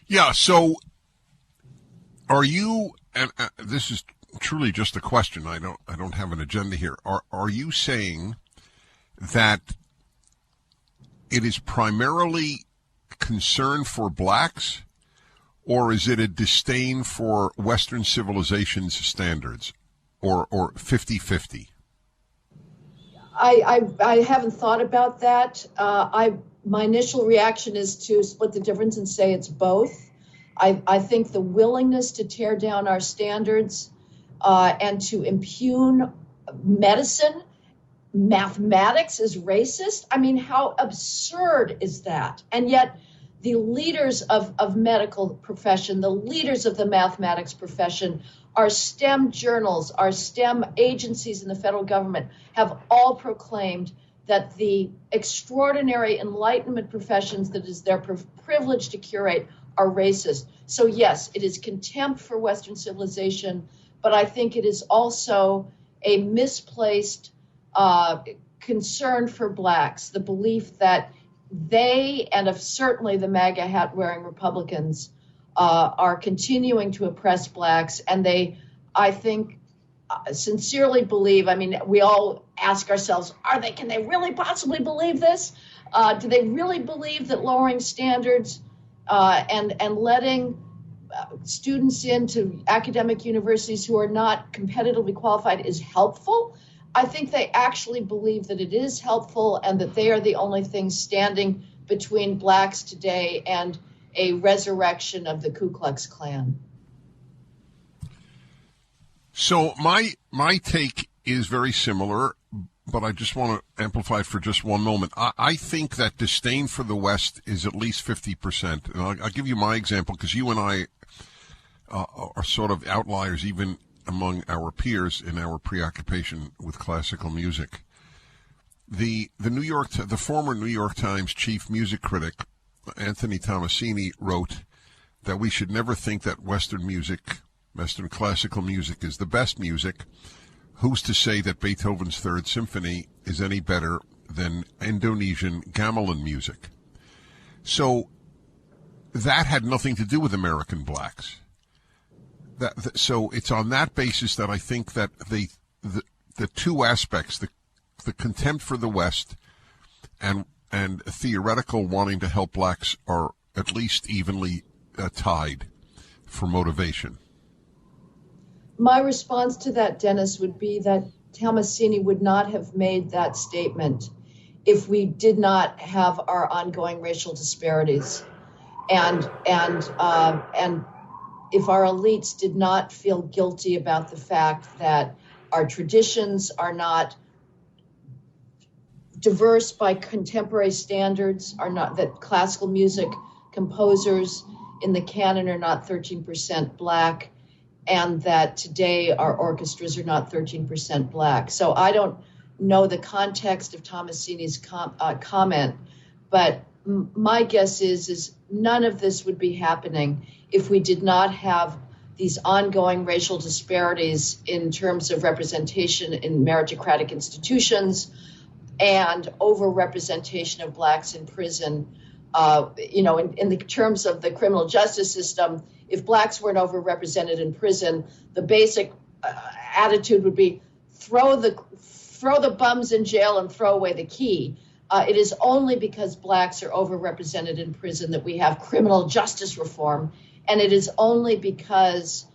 Yeah, so are you, and this is truly just a question, I don't have an agenda here, are you saying that it is primarily concern for Blacks, or is it a disdain for Western civilization's standards, or 50-50? I haven't thought about that. My initial reaction is to split the difference and say it's both. I think the willingness to tear down our standards and to impugn medicine, mathematics is racist. I mean, how absurd is that? And yet the leaders of medical profession, the leaders of the mathematics profession, our STEM journals, our STEM agencies in the federal government have all proclaimed that the extraordinary Enlightenment professions that is their privilege to curate are racist. So yes, it is contempt for Western civilization, but I think it is also a misplaced concern for Blacks, the belief that they, and of certainly the MAGA hat-wearing Republicans, are continuing to oppress Blacks, and they, I think, sincerely believe, I mean, we all ask ourselves, can they really possibly believe this? Do they really believe that lowering standards and letting students into academic universities who are not competitively qualified is helpful? I think they actually believe that it is helpful and that they are the only thing standing between Blacks today and a resurrection of the Ku Klux Klan. So my take is very similar, but I just want to amplify it for just one moment. I think that disdain for the West is at least 50%. And I'll give you my example, because you and I are sort of outliers even among our peers in our preoccupation with classical music. The former New York Times chief music critic, Anthony Tomasini, wrote that we should never think that Western classical music is the best music. Who's to say that Beethoven's Third Symphony is any better than Indonesian gamelan music? So that had nothing to do with American Blacks. So it's on that basis that I think that the two aspects, the contempt for the West and a theoretical wanting to help Blacks, are at least evenly tied for motivation. My response to that, Dennis, would be that Tomasini would not have made that statement if we did not have our ongoing racial disparities. And if our elites did not feel guilty about the fact that our traditions are not diverse by contemporary standards, are not, that classical music composers in the canon are not 13% Black, and that today our orchestras are not 13% Black. So I don't know the context of Tomasini's comment, but my guess is none of this would be happening if we did not have these ongoing racial disparities in terms of representation in meritocratic institutions and overrepresentation of Blacks in prison. In the terms of the criminal justice system, if Blacks weren't overrepresented in prison, the basic attitude would be throw the bums in jail and throw away the key. It is only because Blacks are overrepresented in prison that we have criminal justice reform, and it is only because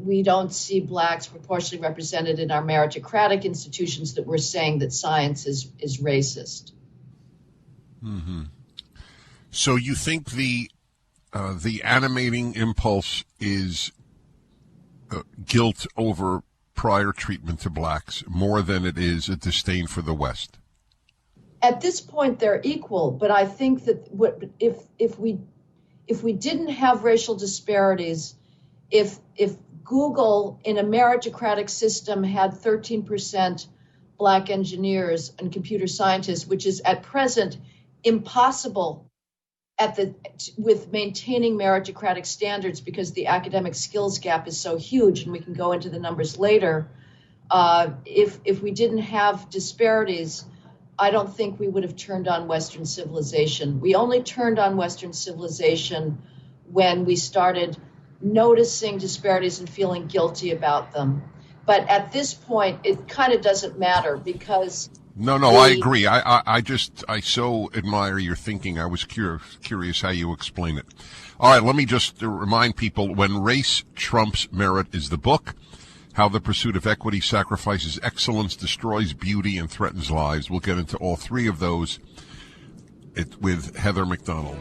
we don't see Blacks proportionally represented in our meritocratic institutions that we're saying that science is racist. Mm-hmm. So you think the animating impulse is guilt over prior treatment to Blacks more than it is a disdain for the West? At this point, they're equal, but I think that if we didn't have racial disparities, if Google in a meritocratic system had 13% Black engineers and computer scientists, which is at present impossible with maintaining meritocratic standards because the academic skills gap is so huge, and we can go into the numbers later. If we didn't have disparities, I don't think we would have turned on Western civilization. We only turned on Western civilization when we started noticing disparities and feeling guilty about them. But at this point, it kind of doesn't matter because... No, I agree. I so admire your thinking. I was curious how you explain it. All right, let me just remind people, When Race Trumps Merit is the book. How the Pursuit of Equity Sacrifices Excellence, Destroys Beauty, and Threatens Lives. We'll get into all three of those with Heather McDonald.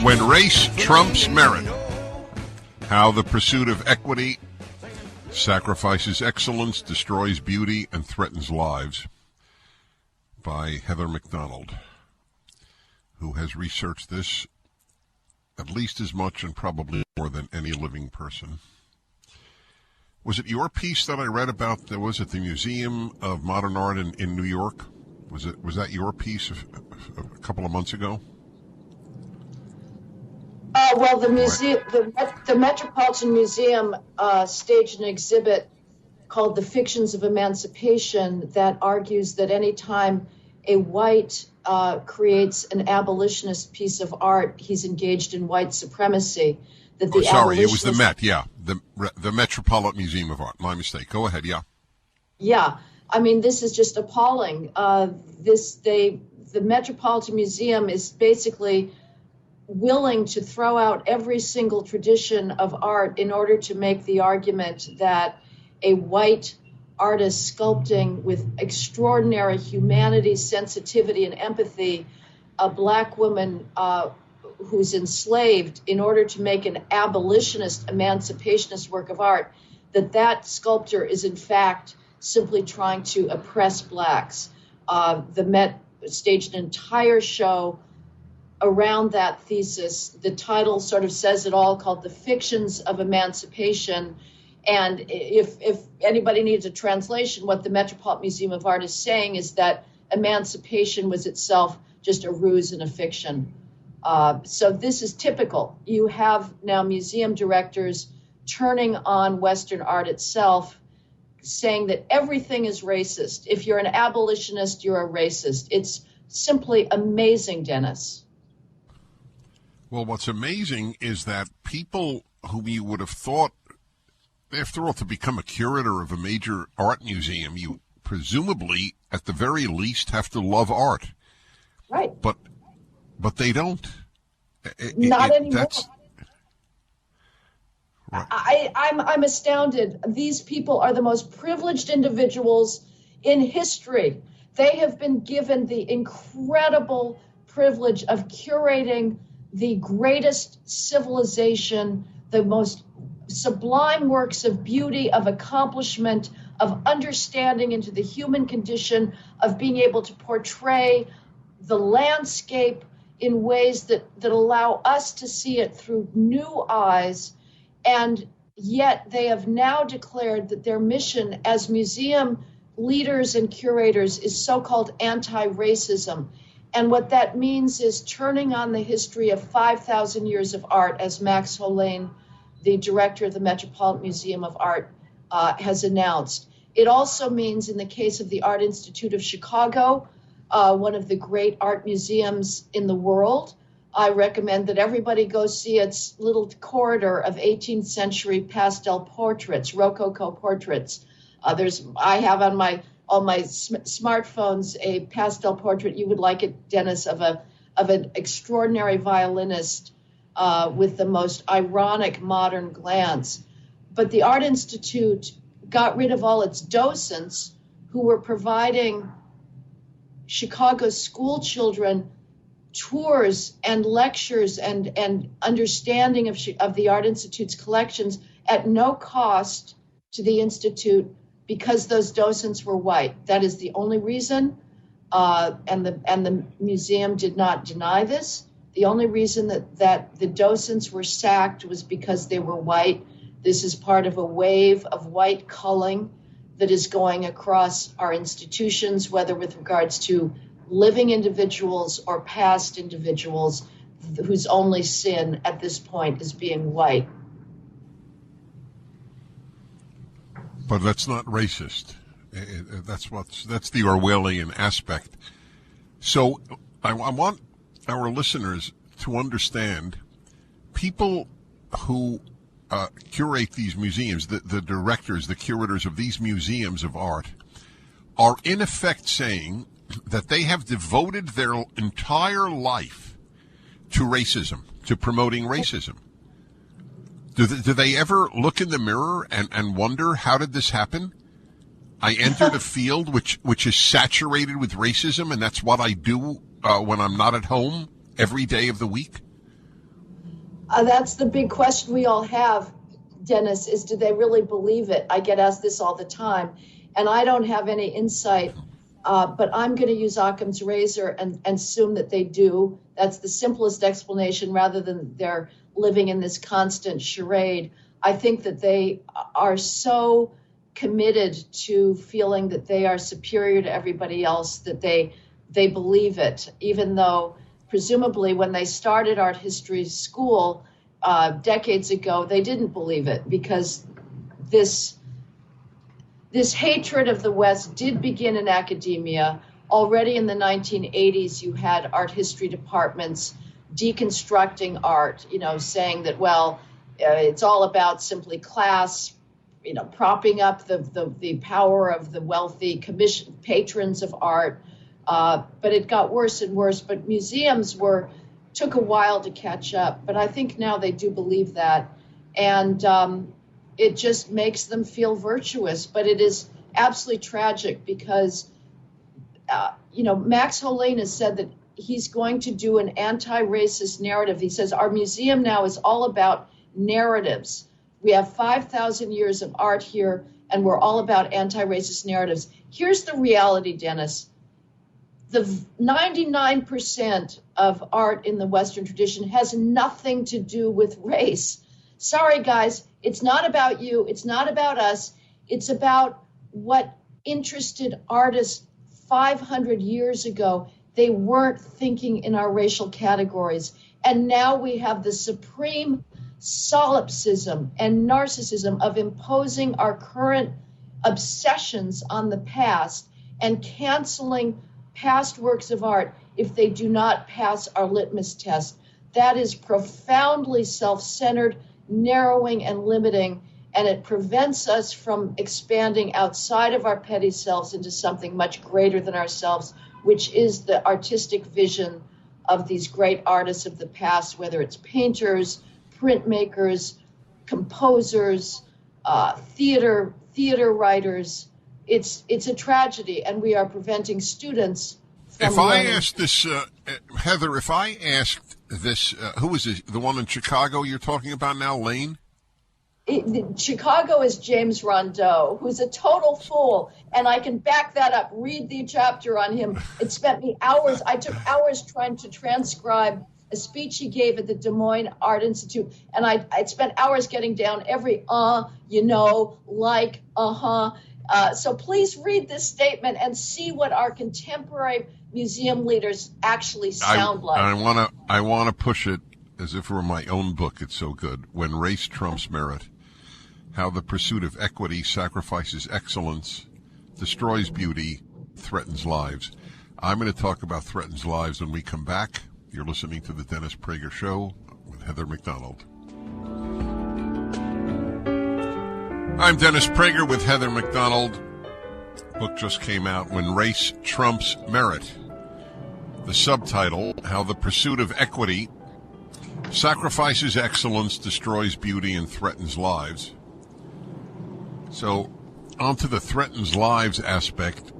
When Race Trumps Merit. How the Pursuit of Equity Sacrifices Excellence, Destroys Beauty, and Threatens Lives, by Heather McDonald, who has researched this at least as much and probably more than any living person. Was it your piece that I read about, the Museum of Modern Art in New York? Was that your piece a couple of months ago? Well, the museum, the Metropolitan Museum staged an exhibit called The Fictions of Emancipation that argues that any time a white creates an abolitionist piece of art, he's engaged in white supremacy. That the it was the Met, yeah, the Metropolitan Museum of Art. My mistake. Go ahead, yeah. Yeah, I mean, this is just appalling. The Metropolitan Museum is basically willing to throw out every single tradition of art in order to make the argument that a white artist sculpting with extraordinary humanity, sensitivity, and empathy, a Black woman who's enslaved, in order to make an abolitionist, emancipationist work of art, that sculptor is in fact simply trying to oppress Blacks. The Met staged an entire show around that thesis. The title sort of says it all, called The Fictions of Emancipation. And if anybody needs a translation, what the Metropolitan Museum of Art is saying is that emancipation was itself just a ruse and a fiction. So this is typical. You have now museum directors turning on Western art itself, saying that everything is racist. If you're an abolitionist, you're a racist. It's simply amazing, Dennis. Well, what's amazing is that people whom you would have thought, after all, to become a curator of a major art museum, you presumably, at the very least, have to love art. Right. But they don't. Not anymore. I'm astounded. These people are the most privileged individuals in history. They have been given the incredible privilege of curating the greatest civilization, the most sublime works of beauty, of accomplishment, of understanding into the human condition, of being able to portray the landscape in ways that allow us to see it through new eyes. And yet they have now declared that their mission as museum leaders and curators is so-called anti-racism. And what that means is turning on the history of 5,000 years of art, as Max Holein, the director of the Metropolitan Museum of Art, has announced. It also means, in the case of the Art Institute of Chicago, one of the great art museums in the world, I recommend that everybody go see its little corridor of 18th century pastel portraits, Rococo portraits. I have on my smartphones a pastel portrait. You would like it, Dennis, of an extraordinary violinist with the most ironic modern glance. But the Art Institute got rid of all its docents who were providing Chicago's school children tours and lectures and understanding of the Art Institute's collections at no cost to the Institute because those docents were white. That is the only reason, and the museum did not deny this. The only reason that the docents were sacked was because they were white. This is part of a wave of white culling that is going across our institutions, whether with regards to living individuals or past individuals whose only sin at this point is being white. But that's not racist. That's the Orwellian aspect. So I want our listeners to understand people who curate these museums, the directors, the curators of these museums of art, are in effect saying that they have devoted their entire life to racism, to promoting racism. Do they ever look in the mirror and wonder, how did this happen? I entered a field which is saturated with racism, and that's what I do when I'm not at home every day of the week? That's the big question we all have, Dennis, is do they really believe it? I get asked this all the time, and I don't have any insight, but I'm going to use Occam's razor and assume that they do. That's the simplest explanation rather than they're living in this constant charade. I think that they are so committed to feeling that they are superior to everybody else that they believe it, even though presumably when they started art history school decades ago, they didn't believe it, because this hatred of the West did begin in academia. Already in the 1980s, you had art history departments deconstructing art, saying that, it's all about simply class, propping up the power of the wealthy patrons of art. But it got worse and worse. But museums took a while to catch up. But I think now they do believe that. And it just makes them feel virtuous. But it is absolutely tragic because, Max Holein has said that he's going to do an anti-racist narrative. He says our museum now is all about narratives. We have 5,000 years of art here, and we're all about anti-racist narratives. Here's the reality, Dennis. The 99% of art in the Western tradition has nothing to do with race. Sorry, guys, it's not about you. It's not about us. It's about what interested artists 500 years ago. They weren't thinking in our racial categories. And now we have the supreme solipsism and narcissism of imposing our current obsessions on the past and canceling past works of art if they do not pass our litmus test. That is profoundly self-centered, narrowing, and limiting, and it prevents us from expanding outside of our petty selves into something much greater than ourselves, which is the artistic vision of these great artists of the past, whether it's painters, printmakers, composers, theater writers. It's a tragedy, and we are preventing students from If I learning. asked this, Heather, if I asked this, who was the one in Chicago you're talking about now, Lane? Chicago is James Rondeau, who's a total fool, and I can back that up. Read the chapter on him. It spent me hours. I took hours trying to transcribe a speech he gave at the Des Moines Art Institute, and I spent hours getting down every So please read this statement and see what our contemporary museum leaders actually sound like. I want to push it as if it were my own book. It's so good. When Race Trumps Merit, How the Pursuit of Equity Sacrifices Excellence, Destroys Beauty, Threatens Lives. I'm going to talk about threatens lives when we come back. You're listening to the Dennis Prager Show with Heather McDonald. I'm Dennis Prager with Heather McDonald. Book just came out, When Race Trumps Merit. The subtitle, How the Pursuit of Equity Sacrifices Excellence, Destroys Beauty, and Threatens Lives. So, onto the threatens lives aspect.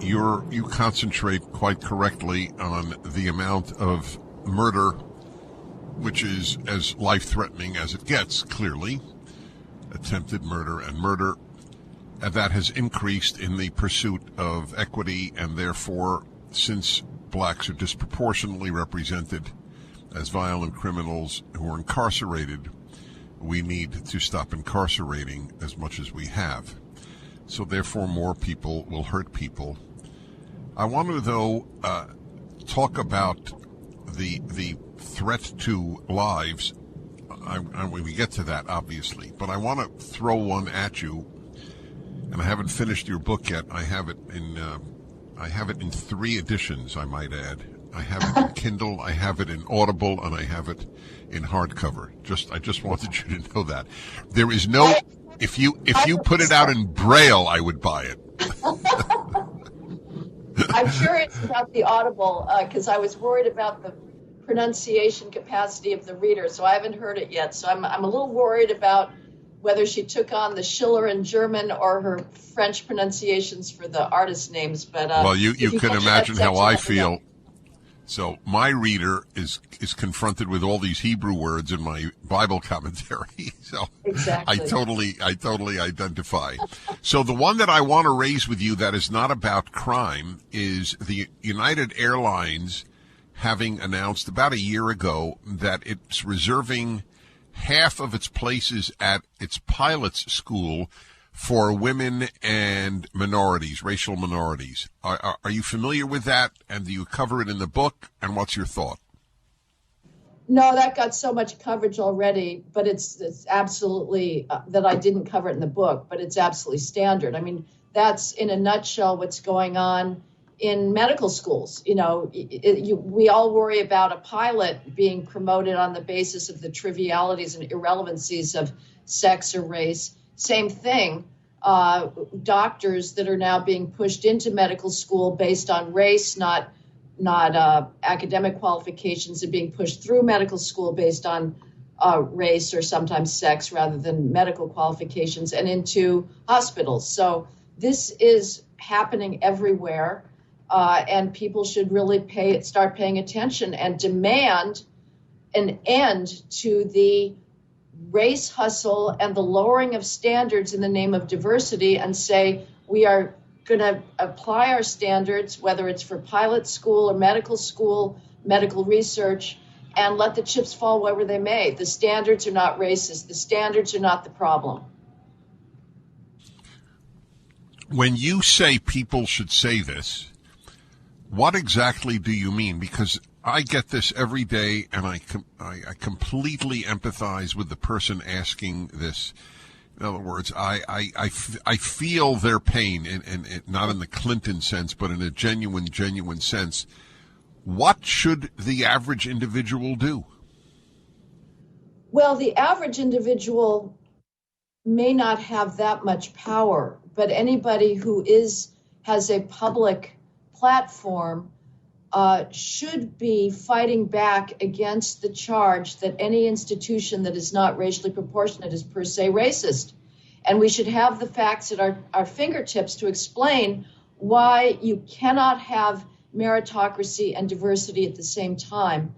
You concentrate quite correctly on the amount of murder, which is as life-threatening as it gets, clearly. Attempted murder, and that has increased in the pursuit of equity, and therefore, since blacks are disproportionately represented as violent criminals who are incarcerated, we need to stop incarcerating as much as we have. So therefore, more people will hurt people. I want to, though, talk about the threat to lives. When we get to that, obviously, but I want to throw one at you, and I haven't finished your book yet. I have it in 3 editions, I might add. I have it in Kindle, I have it in Audible, and I have it in hardcover. I just wanted you to know that. There is no, if you put it out in Braille, I would buy it. I'm curious about the Audible, because I was worried about the pronunciation capacity of the reader, so I haven't heard it yet. So I'm a little worried about whether she took on the Schiller in German or her French pronunciations for the artist names. But well, you can imagine how I feel. So my reader is confronted with all these Hebrew words in my Bible commentary. So exactly. I totally identify. So the one that I want to raise with you that is not about crime is the United Airlines having announced about a year ago that it's reserving half of its places at its pilots school for women and minorities, racial minorities. Are you familiar with that? And do you cover it in the book? And what's your thought? No, that got so much coverage already, but it's absolutely, that I didn't cover it in the book, but it's absolutely standard. I mean, that's in a nutshell what's going on in medical schools. We all worry about a pilot being promoted on the basis of the trivialities and irrelevancies of sex or race. Same thing, doctors that are now being pushed into medical school based on race, not academic qualifications, and being pushed through medical school based on race or sometimes sex rather than medical qualifications, and into hospitals. So this is happening everywhere, and people should really start paying attention and demand an end to the race hustle and the lowering of standards in the name of diversity, and say we are going to apply our standards, whether it's for pilot school or medical research, and let the chips fall wherever they may. The standards are not racist. The standards are not the problem. When you say people should say this, what exactly do you mean? Because I get this every day, and I completely empathize with the person asking this. In other words, I feel their pain, and not in the Clinton sense, but in a genuine sense. What should the average individual do? Well, the average individual may not have that much power, but anybody who has a public platform should be fighting back against the charge that any institution that is not racially proportionate is per se racist. And we should have the facts at our fingertips to explain why you cannot have meritocracy and diversity at the same time.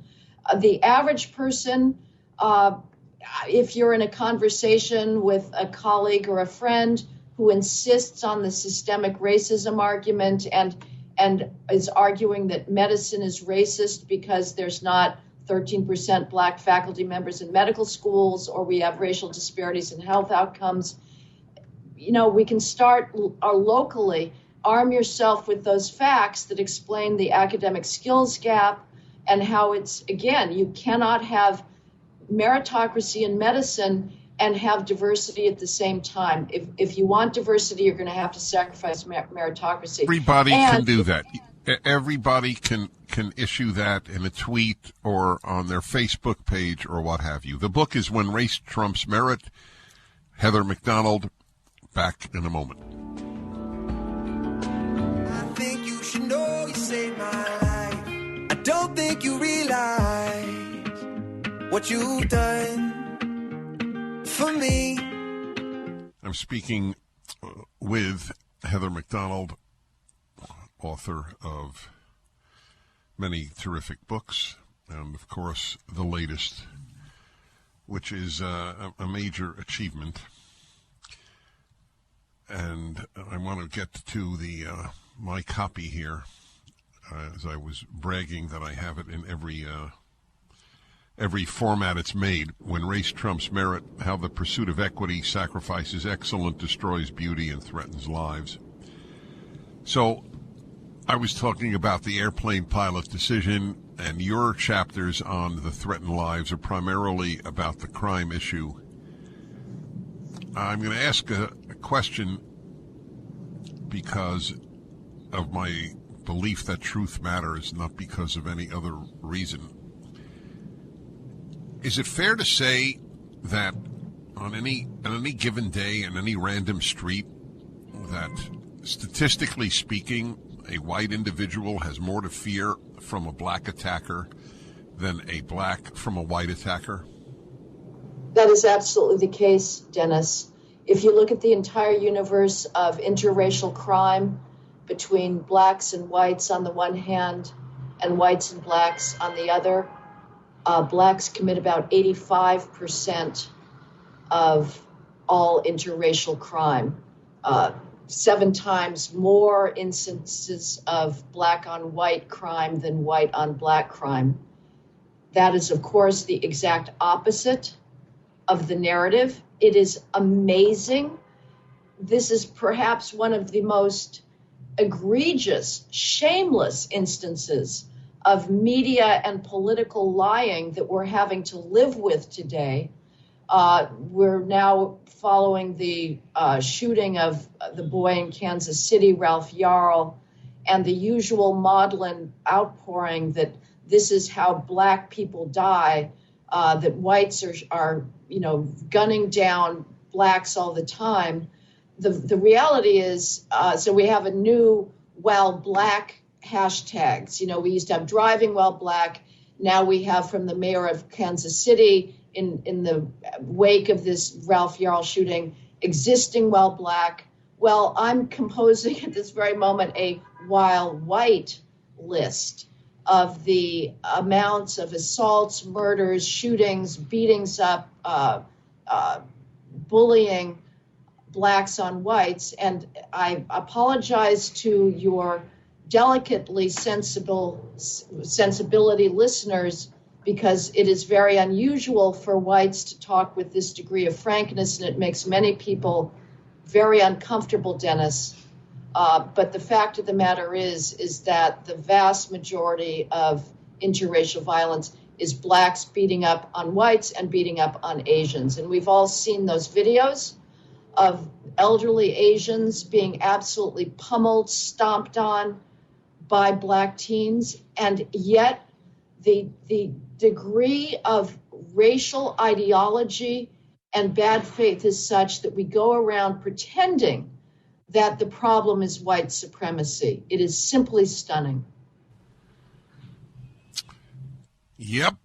The average person, if you're in a conversation with a colleague or a friend who insists on the systemic racism argument and is arguing that medicine is racist because there's not 13% black faculty members in medical schools, or we have racial disparities in health outcomes, we can start locally. Arm yourself with those facts that explain the academic skills gap and how it's, again, you cannot have meritocracy in medicine and have diversity at the same time. If you want diversity, you're going to have to sacrifice meritocracy. Everybody can do that. Everybody can issue that in a tweet or on their Facebook page or what have you. The book is When Race Trumps Merit. Heather McDonald, back in a moment. I think you should know you saved my life. I don't think you realize what you've done for me. I'm speaking with Heather McDonald, author of many terrific books, and of course the latest, which is a major achievement. And I want to get to the my copy here, as I was bragging that I have it in every format it's made. When Race Trumps Merit, How the Pursuit of Equity Sacrifices Excellence, Destroys Beauty, and Threatens Lives. So I was talking about the airplane pilot decision, and your chapters on the threatened lives are primarily about the crime issue. I'm going to ask a question because of my belief that truth matters, not because of any other reason. Is it fair to say that on any given day in any random street, that statistically speaking, a white individual has more to fear from a black attacker than a black from a white attacker? That is absolutely the case, Dennis. If you look at the entire universe of interracial crime between blacks and whites on the one hand and whites and blacks on the other, blacks commit about 85% of all interracial crime. 7 times more instances of black on white crime than white on black crime. That is, of course, the exact opposite of the narrative. It is amazing. This is perhaps one of the most egregious, shameless instances of media and political lying that we're having to live with today. We're now following the shooting of the boy in Kansas City, Ralph Yarl, and the usual maudlin outpouring that this is how black people die, that whites are gunning down blacks all the time. The reality is, so we have a new while black hashtags. We used to have driving while black. Now we have, from the mayor of Kansas City, in the wake of this Ralph Yarl shooting, existing while black. Well, I'm composing at this very moment a while white list of the amounts of assaults, murders, shootings, beatings up, bullying blacks on whites. And I apologize to your delicately sensibility listeners, because it is very unusual for whites to talk with this degree of frankness, and it makes many people very uncomfortable, Dennis. But the fact of the matter is that the vast majority of interracial violence is blacks beating up on whites and beating up on Asians. And we've all seen those videos of elderly Asians being absolutely pummeled, stomped on by black teens. And yet the degree of racial ideology and bad faith is such that we go around pretending that the problem is white supremacy. It is simply stunning. Yep.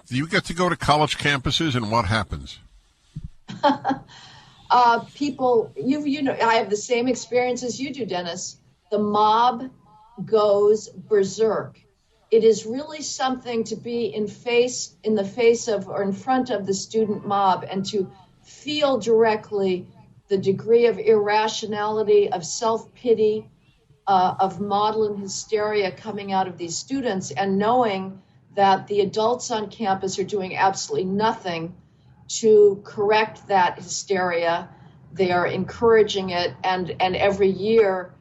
Do you get to go to college campuses, and what happens? People, you know, I have the same experience as you do, Dennis. The mob goes berserk. It is really something to be in the face of or in front of the student mob and to feel directly the degree of irrationality, of self-pity, of maudlin hysteria coming out of these students, and knowing that the adults on campus are doing absolutely nothing to correct that hysteria. They are encouraging it, and every year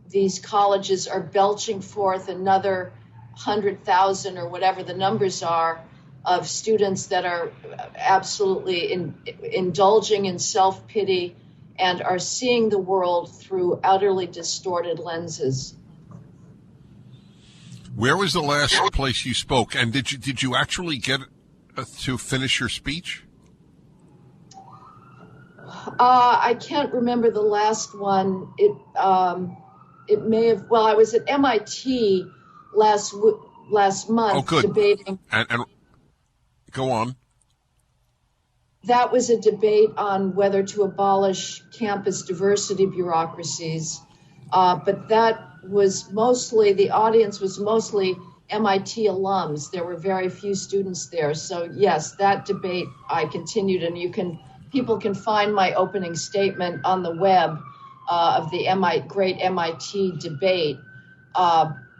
these colleges are belching forth another 100,000 or whatever the numbers are of students that are absolutely indulging in self-pity and are seeing the world through utterly distorted lenses. Where was the last place you spoke? And did you actually get to finish your speech? I can't remember the last one. It may have. Well, I was at MIT last month debating. And go on. That was a debate on whether to abolish campus diversity bureaucracies, but that was mostly, the audience was mostly MIT alums. There were very few students there. So yes, that debate I continued, and people can find my opening statement on the web of the great MIT debate.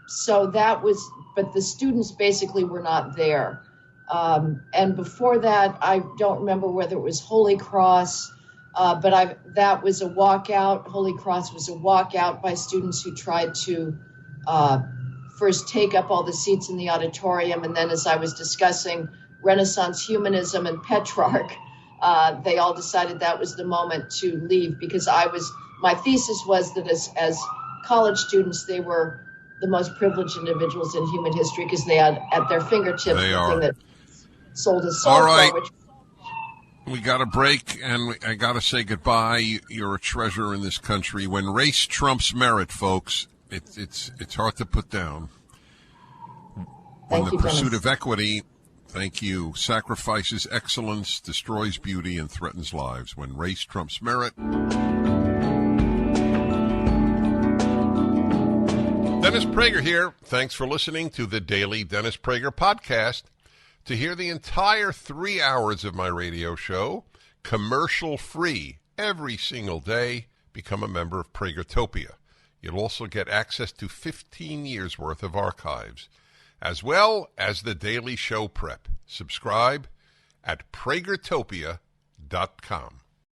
So that was, but the students basically were not there. And before that, I don't remember whether it was Holy Cross, but that was a walkout. Holy Cross was a walkout by students who tried to first take up all the seats in the auditorium, and then as I was discussing Renaissance humanism and Petrarch, they all decided that was the moment to leave, because my thesis was that as college students, they were the most privileged individuals in human history because they had at their fingertips the thing that sold his soul. All right. For, We got a break, and I got to say goodbye. You're a treasure in this country. When race trumps merit, folks, it's hard to put down. When the pursuit of equity, thank you, sacrifices excellence, destroys beauty, and threatens lives. When race trumps merit. Dennis Prager here. Thanks for listening to the Daily Dennis Prager Podcast. To hear the entire 3 hours of my radio show, commercial-free, every single day, become a member of Pragertopia. You'll also get access to 15 years' worth of archives, as well as the daily show prep. Subscribe at pragertopia.com.